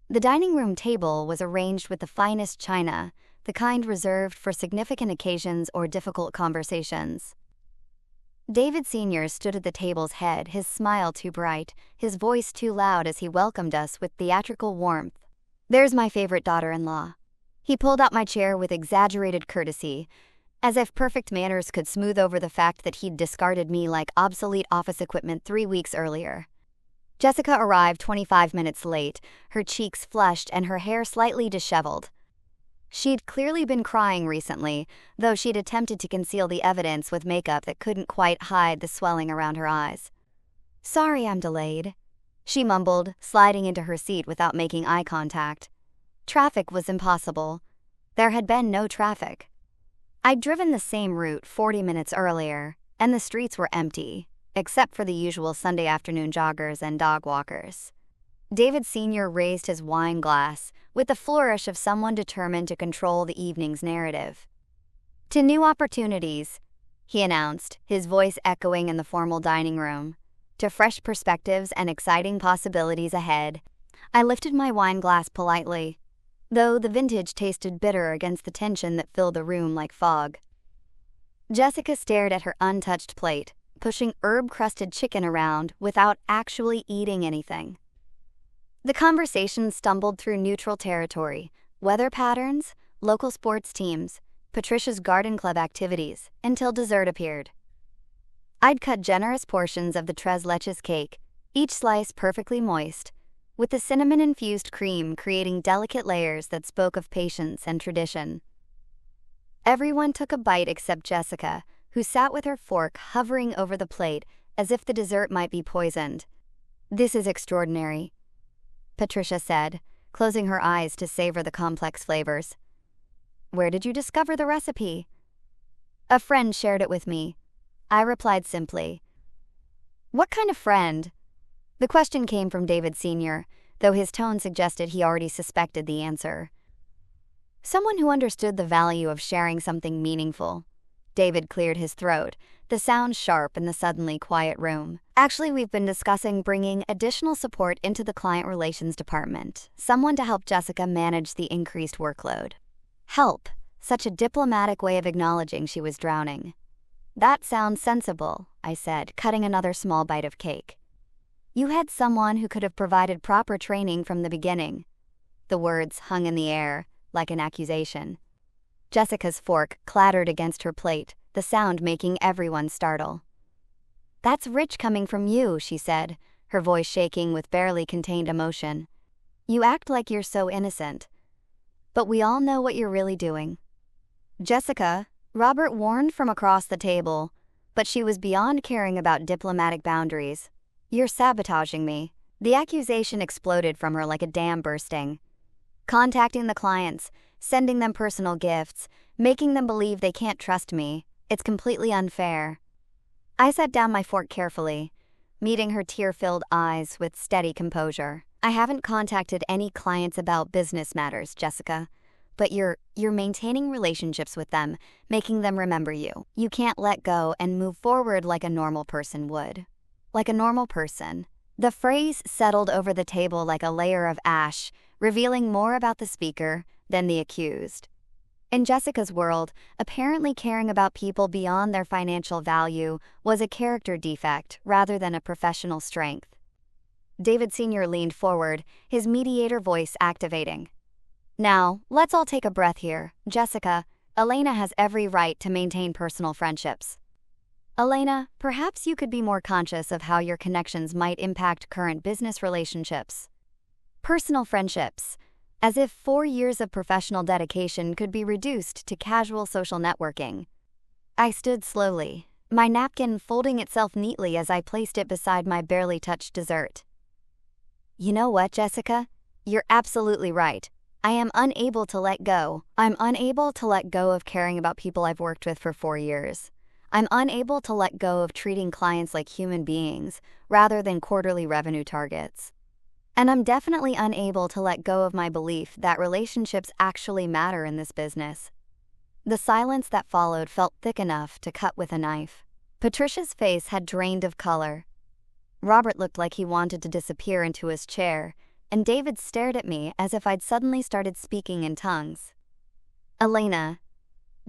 The dining room table was arranged with the finest china, the kind reserved for significant occasions or difficult conversations. David Sr. stood at the table's head, his smile too bright, his voice too loud as he welcomed us with theatrical warmth. There's my favorite daughter-in-law. He pulled out my chair with exaggerated courtesy, as if perfect manners could smooth over the fact that he'd discarded me like obsolete office equipment 3 weeks earlier. Jessica arrived 25 minutes late, her cheeks flushed and her hair slightly disheveled. She'd clearly been crying recently, though she'd attempted to conceal the evidence with makeup that couldn't quite hide the swelling around her eyes. Sorry I'm delayed, she mumbled, sliding into her seat without making eye contact. Traffic was impossible. There had been no traffic. I'd driven the same route 40 minutes earlier, and the streets were empty, except for the usual Sunday afternoon joggers and dog walkers. David Sr. raised his wine glass with the flourish of someone determined to control the evening's narrative. To new opportunities, he announced, his voice echoing in the formal dining room. To fresh perspectives and exciting possibilities ahead. I lifted my wine glass politely, though the vintage tasted bitter against the tension that filled the room like fog. Jessica stared at her untouched plate, pushing herb-crusted chicken around without actually eating anything. The conversation stumbled through neutral territory, weather patterns, local sports teams, Patricia's garden club activities, until dessert appeared. I'd cut generous portions of the tres leches cake, each slice perfectly moist, with the cinnamon-infused cream creating delicate layers that spoke of patience and tradition. Everyone took a bite except Jessica, who sat with her fork hovering over the plate as if the dessert might be poisoned. "This is extraordinary," Patricia said, closing her eyes to savor the complex flavors. "Where did you discover the recipe?" "A friend shared it with me," I replied simply. "What kind of friend?" The question came from David Sr., though his tone suggested he already suspected the answer. "Someone who understood the value of sharing something meaningful." David cleared his throat, the sound sharp in the suddenly quiet room. "Actually, we've been discussing bringing additional support into the client relations department, someone to help Jessica manage the increased workload." Help, such a diplomatic way of acknowledging she was drowning. "That sounds sensible," I said, cutting another small bite of cake. "You had someone who could have provided proper training from the beginning." The words hung in the air, like an accusation. Jessica's fork clattered against her plate, the sound making everyone startle. "That's rich coming from you," she said, her voice shaking with barely contained emotion. "You act like you're so innocent. But we all know what you're really doing." "Jessica," Robert warned from across the table, but she was beyond caring about diplomatic boundaries. "You're sabotaging me." The accusation exploded from her like a dam bursting. "Contacting the clients, sending them personal gifts, making them believe they can't trust me. It's completely unfair." I set down my fork carefully, meeting her tear-filled eyes with steady composure. "I haven't contacted any clients about business matters, Jessica. But you're maintaining relationships with them, making them remember you. You can't let go and move forward like a normal person would." Like a normal person. The phrase settled over the table like a layer of ash, revealing more about the speaker than the accused. In Jessica's world, apparently caring about people beyond their financial value was a character defect rather than a professional strength. David Sr. leaned forward, his mediator voice activating. "Now, let's all take a breath here. Jessica, Elena has every right to maintain personal friendships. Elena, perhaps you could be more conscious of how your connections might impact current business relationships." Personal friendships. As if 4 years of professional dedication could be reduced to casual social networking. I stood slowly, my napkin folding itself neatly as I placed it beside my barely touched dessert. "You know what, Jessica? You're absolutely right. I am unable to let go. I'm unable to let go of caring about people I've worked with for 4 years. I'm unable to let go of treating clients like human beings rather than quarterly revenue targets. And I'm definitely unable to let go of my belief that relationships actually matter in this business." The silence that followed felt thick enough to cut with a knife. Patricia's face had drained of color. Robert looked like he wanted to disappear into his chair, and David stared at me as if I'd suddenly started speaking in tongues. "Elena,"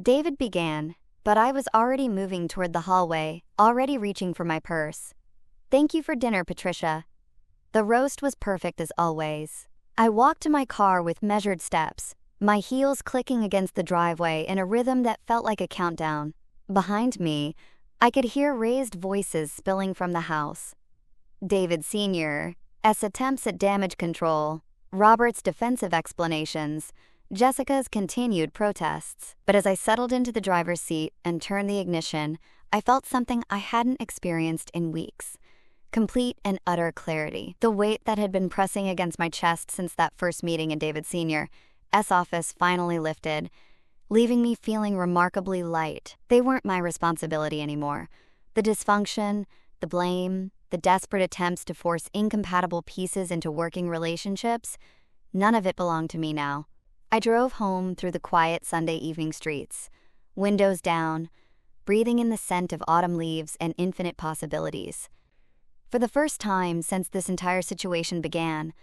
David began, but I was already moving toward the hallway, already reaching for my purse. "Thank you for dinner, Patricia. The roast was perfect as always." I walked to my car with measured steps, my heels clicking against the driveway in a rhythm that felt like a countdown. Behind me, I could hear raised voices spilling from the house. David Sr., S. attempts at damage control, Robert's defensive explanations, Jessica's continued protests. But as I settled into the driver's seat and turned the ignition, I felt something I hadn't experienced in weeks. Complete and utter clarity. The weight that had been pressing against my chest since that first meeting in David Sr.'s office finally lifted, leaving me feeling remarkably light. They weren't my responsibility anymore. The dysfunction, the blame, the desperate attempts to force incompatible pieces into working relationships, none of it belonged to me now. I drove home through the quiet Sunday evening streets, windows down, breathing in the scent of autumn leaves and infinite possibilities. For the first time since this entire situation began,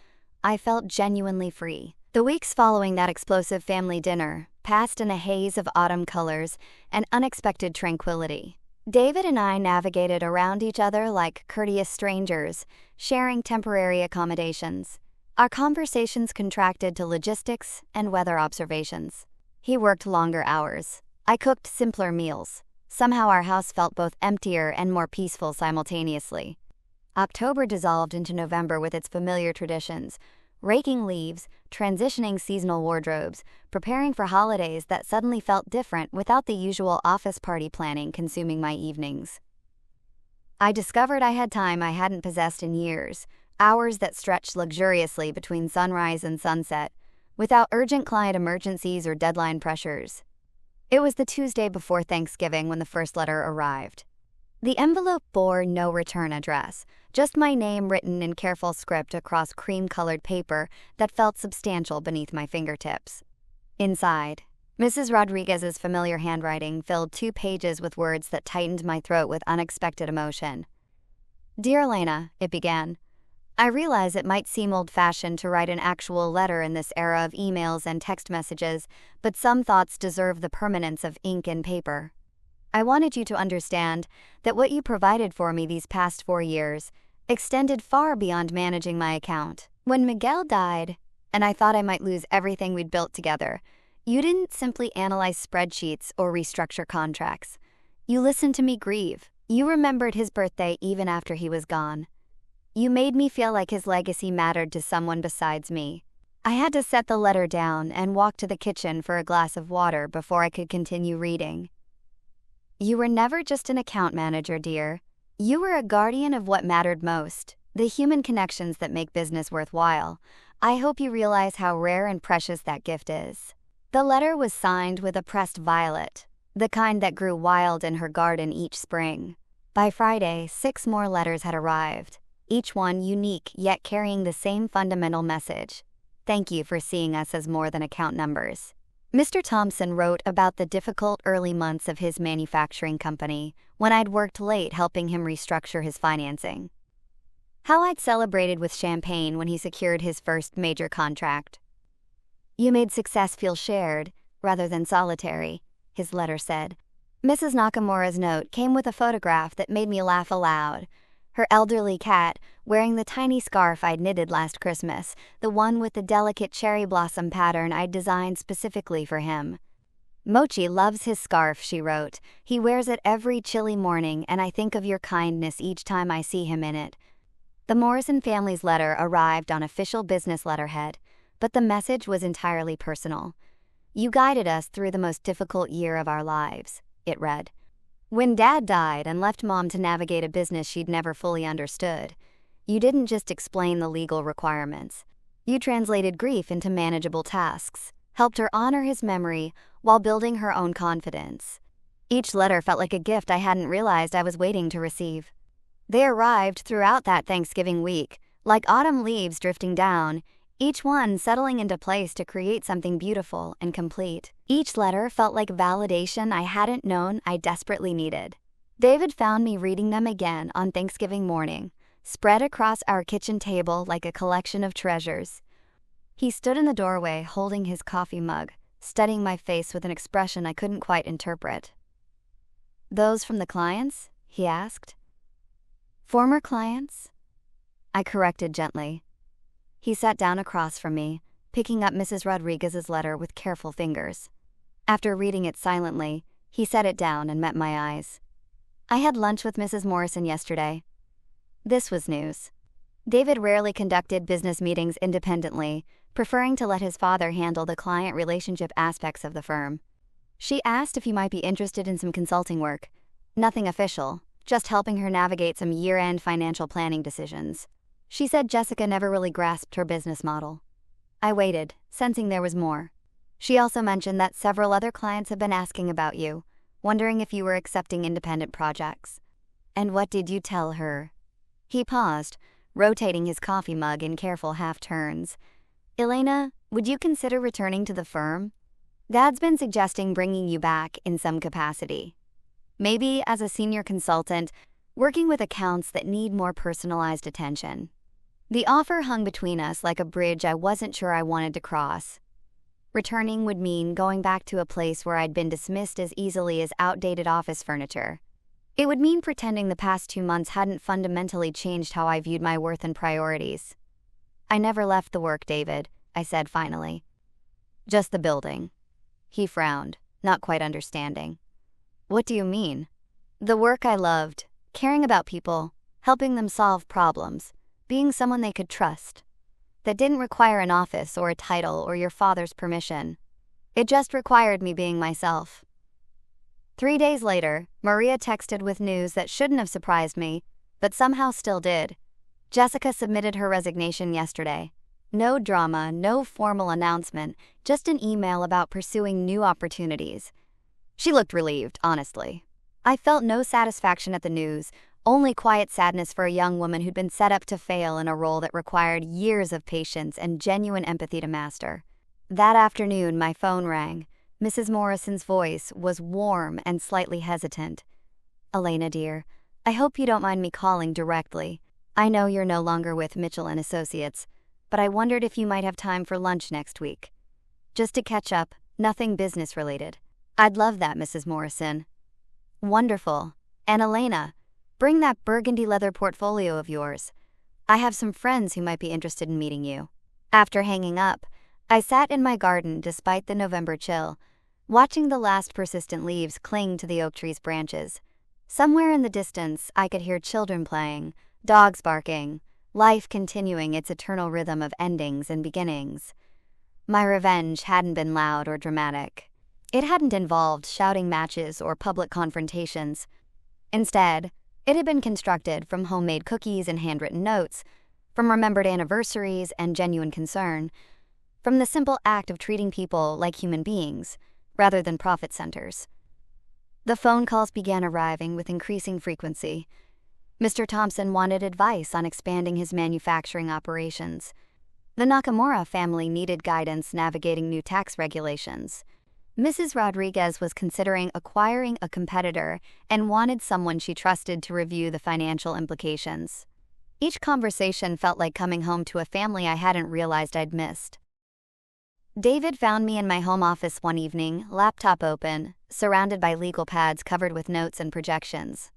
I felt genuinely free. The weeks following that explosive family dinner passed in a haze of autumn colors and unexpected tranquility. David and I navigated around each other like courteous strangers, sharing temporary accommodations. Our conversations contracted to logistics and weather observations. He worked longer hours. I cooked simpler meals. Somehow our house felt both emptier and more peaceful simultaneously. October dissolved into November with its familiar traditions: raking leaves, transitioning seasonal wardrobes, preparing for holidays that suddenly felt different without the usual office party planning consuming my evenings. I discovered I had time I hadn't possessed in years, hours that stretched luxuriously between sunrise and sunset, without urgent client emergencies or deadline pressures. It was the Tuesday before Thanksgiving when the first letter arrived. The envelope bore no return address, just my name written in careful script across cream-colored paper that felt substantial beneath my fingertips. Inside, Mrs. Rodriguez's familiar handwriting filled 2 pages with words that tightened my throat with unexpected emotion. "Dear Elena," it began, "I realize it might seem old-fashioned to write an actual letter in this era of emails and text messages, but some thoughts deserve the permanence of ink and paper. I wanted you to understand that what you provided for me these past 4 years extended far beyond managing my account. When Miguel died, and I thought I might lose everything we'd built together, you didn't simply analyze spreadsheets or restructure contracts. You listened to me grieve. You remembered his birthday even after he was gone. You made me feel like his legacy mattered to someone besides me." I had to set the letter down and walk to the kitchen for a glass of water before I could continue reading. "You were never just an account manager, dear. You were a guardian of what mattered most, the human connections that make business worthwhile. I hope you realize how rare and precious that gift is." The letter was signed with a pressed violet, the kind that grew wild in her garden each spring. By Friday, 6 more letters had arrived, each one unique yet carrying the same fundamental message: "Thank you for seeing us as more than account numbers." Mr. Thompson wrote about the difficult early months of his manufacturing company, when I'd worked late helping him restructure his financing. How I'd celebrated with champagne when he secured his first major contract. "You made success feel shared, rather than solitary," his letter said. Mrs. Nakamura's note came with a photograph that made me laugh aloud. Her elderly cat, wearing the tiny scarf I'd knitted last Christmas, the one with the delicate cherry blossom pattern I'd designed specifically for him. "Mochi loves his scarf," she wrote. "He wears it every chilly morning, and I think of your kindness each time I see him in it." The Morrison family's letter arrived on official business letterhead, but the message was entirely personal. "You guided us through the most difficult year of our lives," it read. "When Dad died and left Mom to navigate a business she'd never fully understood, you didn't just explain the legal requirements. You translated grief into manageable tasks, helped her honor his memory while building her own confidence." Each letter felt like a gift I hadn't realized I was waiting to receive. They arrived throughout that Thanksgiving week, like autumn leaves drifting down, each one settling into place to create something beautiful and complete. Each letter felt like validation I hadn't known I desperately needed. David found me reading them again on Thanksgiving morning, spread across our kitchen table like a collection of treasures. He stood in the doorway holding his coffee mug, studying my face with an expression I couldn't quite interpret. "Those from the clients?" he asked. "Former clients?" I corrected gently. He sat down across from me, picking up Mrs. Rodriguez's letter with careful fingers. After reading it silently, he set it down and met my eyes. "I had lunch with Mrs. Morrison yesterday." This was news. David rarely conducted business meetings independently, preferring to let his father handle the client relationship aspects of the firm. "She asked if you might be interested in some consulting work. Nothing official, just helping her navigate some year-end financial planning decisions. She said Jessica never really grasped her business model." I waited, sensing there was more. "She also mentioned that several other clients have been asking about you, wondering if you were accepting independent projects." "And what did you tell her?" He paused, rotating his coffee mug in careful half-turns. "Elena, would you consider returning to the firm? Dad's been suggesting bringing you back in some capacity. Maybe as a senior consultant, working with accounts that need more personalized attention." The offer hung between us like a bridge I wasn't sure I wanted to cross. Returning would mean going back to a place where I'd been dismissed as easily as outdated office furniture. It would mean pretending the past 2 months hadn't fundamentally changed how I viewed my worth and priorities. I never left the work, David, I said finally. Just the building. He frowned, not quite understanding. What do you mean? The work I loved, caring about people, helping them solve problems, being someone they could trust. That didn't require an office or a title or your father's permission. It just required me being myself. 3 days later, Maria texted with news that shouldn't have surprised me, but somehow still did. Jessica submitted her resignation yesterday. No drama, no formal announcement, just an email about pursuing new opportunities. She looked relieved, honestly. I felt no satisfaction at the news, only quiet sadness for a young woman who'd been set up to fail in a role that required years of patience and genuine empathy to master. That afternoon, my phone rang. Mrs. Morrison's voice was warm and slightly hesitant. Elena, dear, I hope you don't mind me calling directly. I know you're no longer with Mitchell & Associates, but I wondered if you might have time for lunch next week. Just to catch up, nothing business-related. I'd love that, Mrs. Morrison. Wonderful. And Elena, bring that burgundy leather portfolio of yours. I have some friends who might be interested in meeting you. After hanging up, I sat in my garden despite the November chill, watching the last persistent leaves cling to the oak tree's branches. Somewhere in the distance, I could hear children playing, dogs barking, life continuing its eternal rhythm of endings and beginnings. My revenge hadn't been loud or dramatic. It hadn't involved shouting matches or public confrontations. Instead, it had been constructed from homemade cookies and handwritten notes, from remembered anniversaries and genuine concern, from the simple act of treating people like human beings, rather than profit centers. The phone calls began arriving with increasing frequency. Mr. Thompson wanted advice on expanding his manufacturing operations. The Nakamura family needed guidance navigating new tax regulations. Mrs. Rodriguez was considering acquiring a competitor and wanted someone she trusted to review the financial implications. Each conversation felt like coming home to a family I hadn't realized I'd missed. David found me in my home office one evening, laptop open, surrounded by legal pads covered with notes and projections.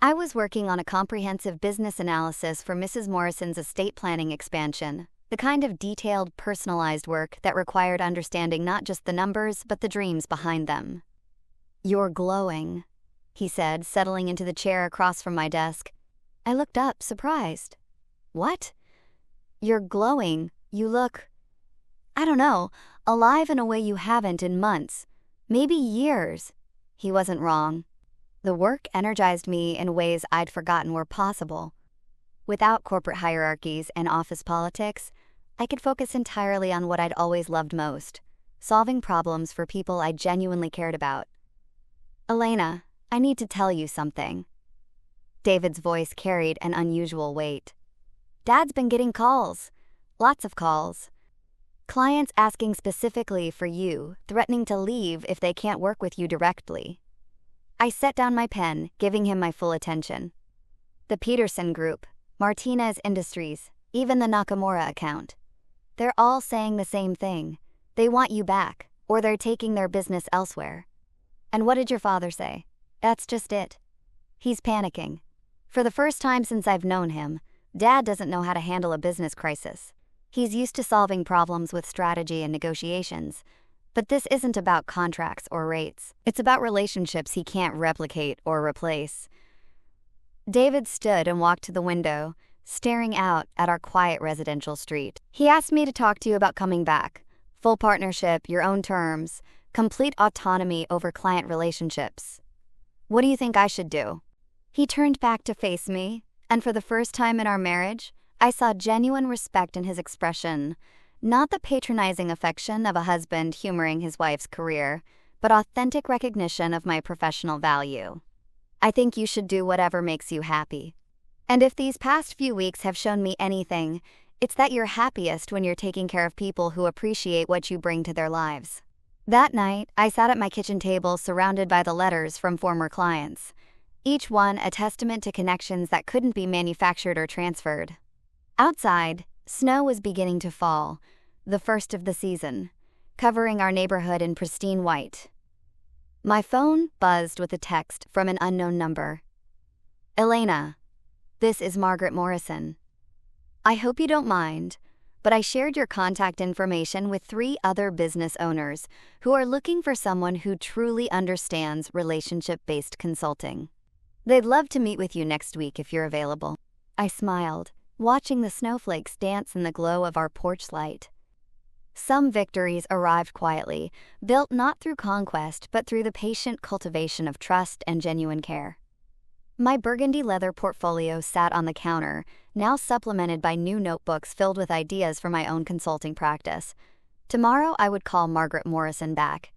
I was working on a comprehensive business analysis for Mrs. Morrison's estate planning expansion, the kind of detailed, personalized work that required understanding not just the numbers, but the dreams behind them. "You're glowing," he said, settling into the chair across from my desk. I looked up, surprised. "What?" "You're glowing. You look, I don't know, alive in a way you haven't in months, maybe years." He wasn't wrong. The work energized me in ways I'd forgotten were possible. Without corporate hierarchies and office politics, I could focus entirely on what I'd always loved most, solving problems for people I genuinely cared about. "Elena, I need to tell you something." David's voice carried an unusual weight. "Dad's been getting calls. Lots of calls. Clients asking specifically for you, threatening to leave if they can't work with you directly." I set down my pen, giving him my full attention. "The Peterson Group, Martinez Industries, even the Nakamura account. They're all saying the same thing. They want you back, or they're taking their business elsewhere." "And what did your father say?" "That's just it. He's panicking. For the first time since I've known him, Dad doesn't know how to handle a business crisis. He's used to solving problems with strategy and negotiations. But this isn't about contracts or rates. It's about relationships he can't replicate or replace." David stood and walked to the window, staring out at our quiet residential street. "He asked me to talk to you about coming back. Full partnership, your own terms, complete autonomy over client relationships. What do you think I should do?" He turned back to face me, and for the first time in our marriage, I saw genuine respect in his expression. Not the patronizing affection of a husband humoring his wife's career, but authentic recognition of my professional value. "I think you should do whatever makes you happy. And if these past few weeks have shown me anything, it's that you're happiest when you're taking care of people who appreciate what you bring to their lives." That night, I sat at my kitchen table surrounded by the letters from former clients, each one a testament to connections that couldn't be manufactured or transferred. Outside, snow was beginning to fall, the first of the season, covering our neighborhood in pristine white. My phone buzzed with a text from an unknown number. Elena, this is Margaret Morrison. I hope you don't mind, but I shared your contact information with 3 other business owners who are looking for someone who truly understands relationship-based consulting. They'd love to meet with you next week if you're available. I smiled, watching the snowflakes dance in the glow of our porch light. Some victories arrived quietly, built not through conquest but through the patient cultivation of trust and genuine care. My burgundy leather portfolio sat on the counter, now supplemented by new notebooks filled with ideas for my own consulting practice. Tomorrow I would call Margaret Morrison back.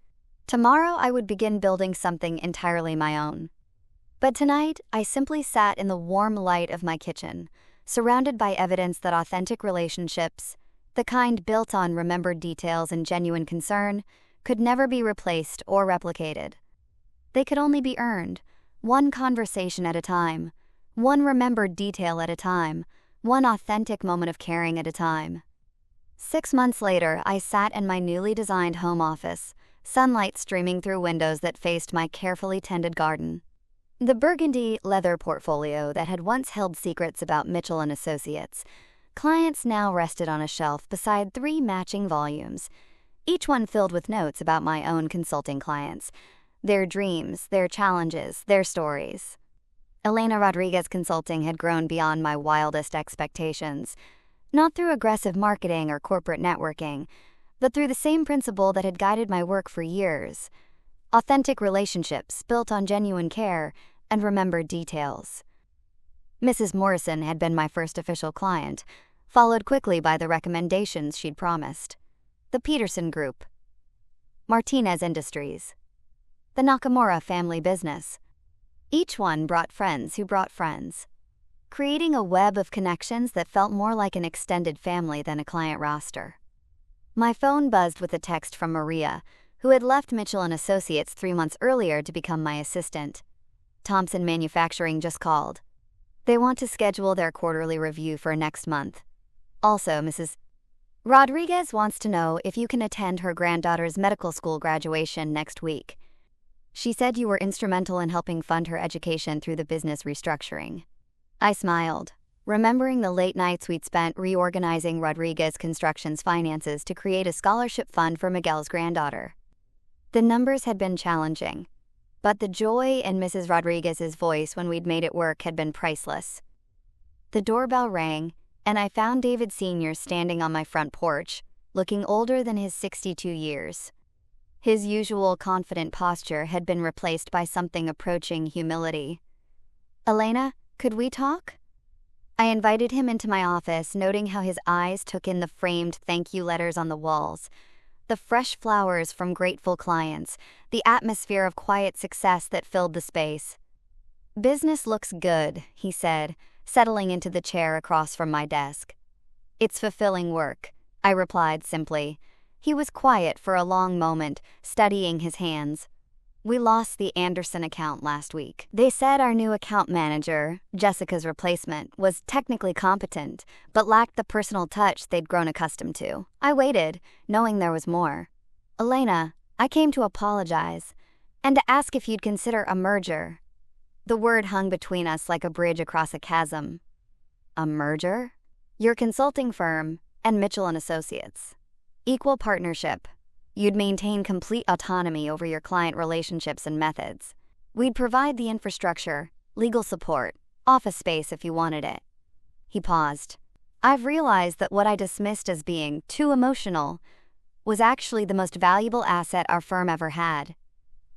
Tomorrow I would begin building something entirely my own. But tonight I simply sat in the warm light of my kitchen, surrounded by evidence that authentic relationships, the kind built on remembered details and genuine concern, could never be replaced or replicated. They could only be earned, one conversation at a time, one remembered detail at a time, one authentic moment of caring at a time. 6 months later, I sat in my newly designed home office, sunlight streaming through windows that faced my carefully tended garden. The burgundy leather portfolio that had once held secrets about Mitchell & Associates, clients now rested on a shelf beside 3 matching volumes, each one filled with notes about my own consulting clients, their dreams, their challenges, their stories. Elena Rodriguez Consulting had grown beyond my wildest expectations, not through aggressive marketing or corporate networking, but through the same principle that had guided my work for years: authentic relationships built on genuine care and remembered details. Mrs. Morrison had been my first official client, followed quickly by the recommendations she'd promised: the Peterson Group, Martinez Industries, the Nakamura family business. Each one brought friends who brought friends, creating a web of connections that felt more like an extended family than a client roster. My phone buzzed with a text from Maria, who had left Mitchell & Associates 3 months earlier to become my assistant. Thompson Manufacturing just called. They want to schedule their quarterly review for next month. Also, Mrs. Rodriguez wants to know if you can attend her granddaughter's medical school graduation next week. She said you were instrumental in helping fund her education through the business restructuring. I smiled, remembering the late nights we'd spent reorganizing Rodriguez Construction's finances to create a scholarship fund for Miguel's granddaughter. The numbers had been challenging, but the joy in Mrs. Rodriguez's voice when we'd made it work had been priceless. The doorbell rang, and I found David Sr. standing on my front porch, looking older than his 62 years. His usual confident posture had been replaced by something approaching humility. "Elena, could we talk?" I invited him into my office, noting how his eyes took in the framed thank you letters on the walls, the fresh flowers from grateful clients, the atmosphere of quiet success that filled the space. "Business looks good," he said, settling into the chair across from my desk. "It's fulfilling work," I replied simply. He was quiet for a long moment, studying his hands. "We lost the Anderson account last week. They said our new account manager, Jessica's replacement, was technically competent, but lacked the personal touch they'd grown accustomed to." I waited, knowing there was more. "Elena, I came to apologize, and to ask if you'd consider a merger." The word hung between us like a bridge across a chasm. "A merger?" "Your consulting firm and Mitchell & Associates. Equal partnership. You'd maintain complete autonomy over your client relationships and methods. We'd provide the infrastructure, legal support, office space if you wanted it." He paused. I've realized that what I dismissed as being too emotional was actually the most valuable asset our firm ever had.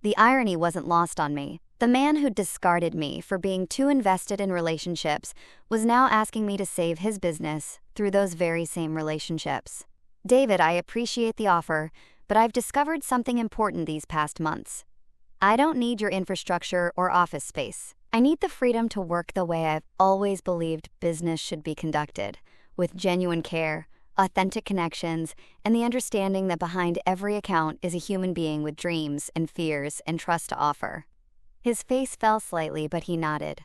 The irony wasn't lost on me. The man who'd discarded me for being too invested in relationships was now asking me to save his business through those very same relationships. "David, I appreciate the offer, but I've discovered something important these past months. I don't need your infrastructure or office space. I need the freedom to work the way I've always believed business should be conducted, with genuine care, authentic connections, and the understanding that behind every account is a human being with dreams and fears and trust to offer." His face fell slightly, but he nodded.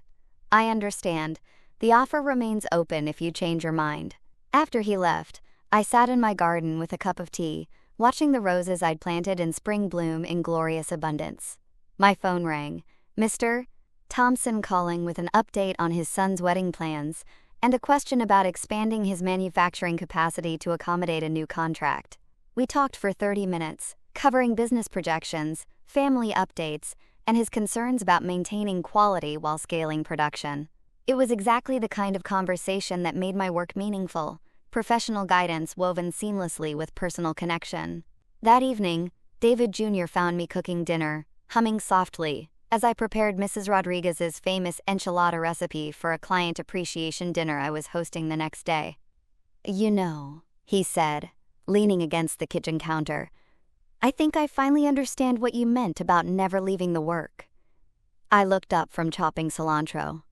"I understand. The offer remains open if you change your mind." After he left, I sat in my garden with a cup of tea, watching the roses I'd planted in spring bloom in glorious abundance. My phone rang. Mr. Thompson calling with an update on his son's wedding plans and a question about expanding his manufacturing capacity to accommodate a new contract. We talked for 30 minutes, covering business projections, family updates, and his concerns about maintaining quality while scaling production. It was exactly the kind of conversation that made my work meaningful, professional guidance woven seamlessly with personal connection. That evening, David Jr. found me cooking dinner, humming softly, as I prepared Mrs. Rodriguez's famous enchilada recipe for a client appreciation dinner I was hosting the next day. "You know," he said, leaning against the kitchen counter, "I think I finally understand what you meant about never leaving the work." I looked up from chopping cilantro.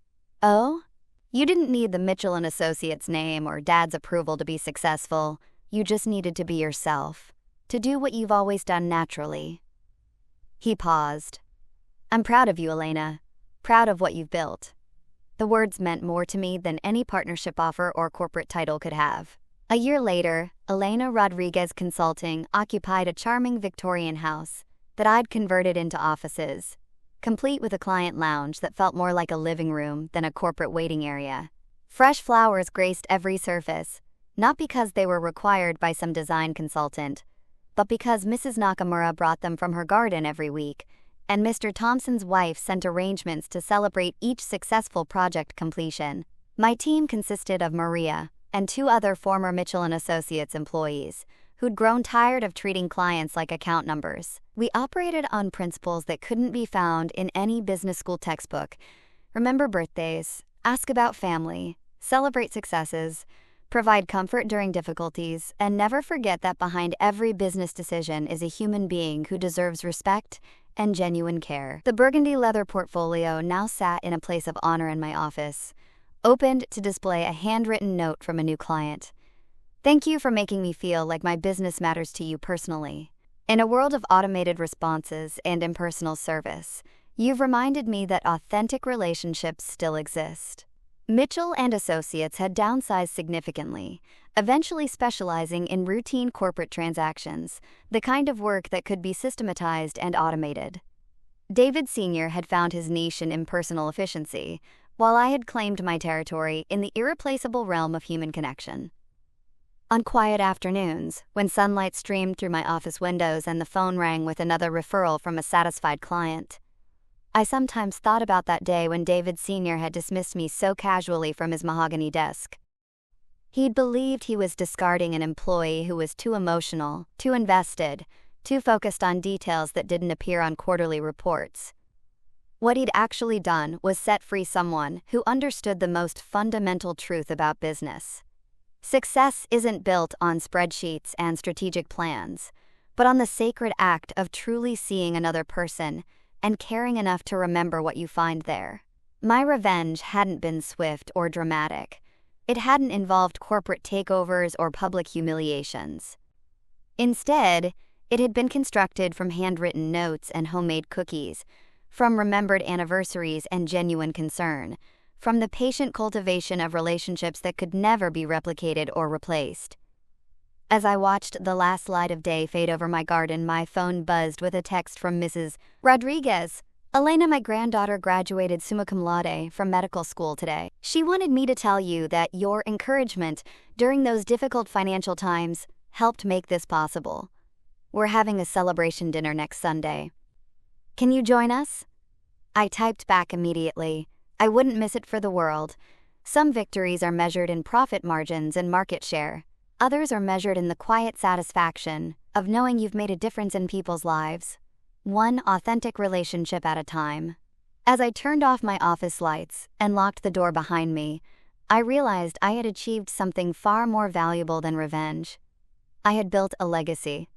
"Oh? You didn't need the Mitchell & Associates name or Dad's approval to be successful. You just needed to be yourself, to do what you've always done naturally." He paused. "I'm proud of you, Elena. Proud of what you've built." The words meant more to me than any partnership offer or corporate title could have. A year later, Elena Rodriguez Consulting occupied a charming Victorian house that I'd converted into offices, complete with a client lounge that felt more like a living room than a corporate waiting area. Fresh flowers graced every surface, not because they were required by some design consultant, but because Mrs. Nakamura brought them from her garden every week, and Mr. Thompson's wife sent arrangements to celebrate each successful project completion. My team consisted of Maria and 2 other former Mitchell & Associates employees who'd grown tired of treating clients like account numbers. We operated on principles that couldn't be found in any business school textbook. Remember birthdays, ask about family, celebrate successes, provide comfort during difficulties, and never forget that behind every business decision is a human being who deserves respect and genuine care. The burgundy leather portfolio now sat in a place of honor in my office, opened to display a handwritten note from a new client. "Thank you for making me feel like my business matters to you personally. In a world of automated responses and impersonal service, you've reminded me that authentic relationships still exist." Mitchell & Associates had downsized significantly, eventually specializing in routine corporate transactions, the kind of work that could be systematized and automated. David Sr. had found his niche in impersonal efficiency, while I had claimed my territory in the irreplaceable realm of human connection. On quiet afternoons, when sunlight streamed through my office windows and the phone rang with another referral from a satisfied client, I sometimes thought about that day when David Sr. had dismissed me so casually from his mahogany desk. He'd believed he was discarding an employee who was too emotional, too invested, too focused on details that didn't appear on quarterly reports. What he'd actually done was set free someone who understood the most fundamental truth about business. Success isn't built on spreadsheets and strategic plans, but on the sacred act of truly seeing another person and caring enough to remember what you find there. My revenge hadn't been swift or dramatic. It hadn't involved corporate takeovers or public humiliations. Instead, it had been constructed from handwritten notes and homemade cookies, from remembered anniversaries and genuine concern, from the patient cultivation of relationships that could never be replicated or replaced. As I watched the last light of day fade over my garden, my phone buzzed with a text from Mrs. Rodriguez. "Elena, my granddaughter graduated summa cum laude from medical school today. She wanted me to tell you that your encouragement during those difficult financial times helped make this possible. We're having a celebration dinner next Sunday. Can you join us?" I typed back immediately. I wouldn't miss it for the world. Some victories are measured in profit margins and market share. Others are measured in the quiet satisfaction of knowing you've made a difference in people's lives, one authentic relationship at a time. As I turned off my office lights and locked the door behind me, I realized I had achieved something far more valuable than revenge. I had built a legacy.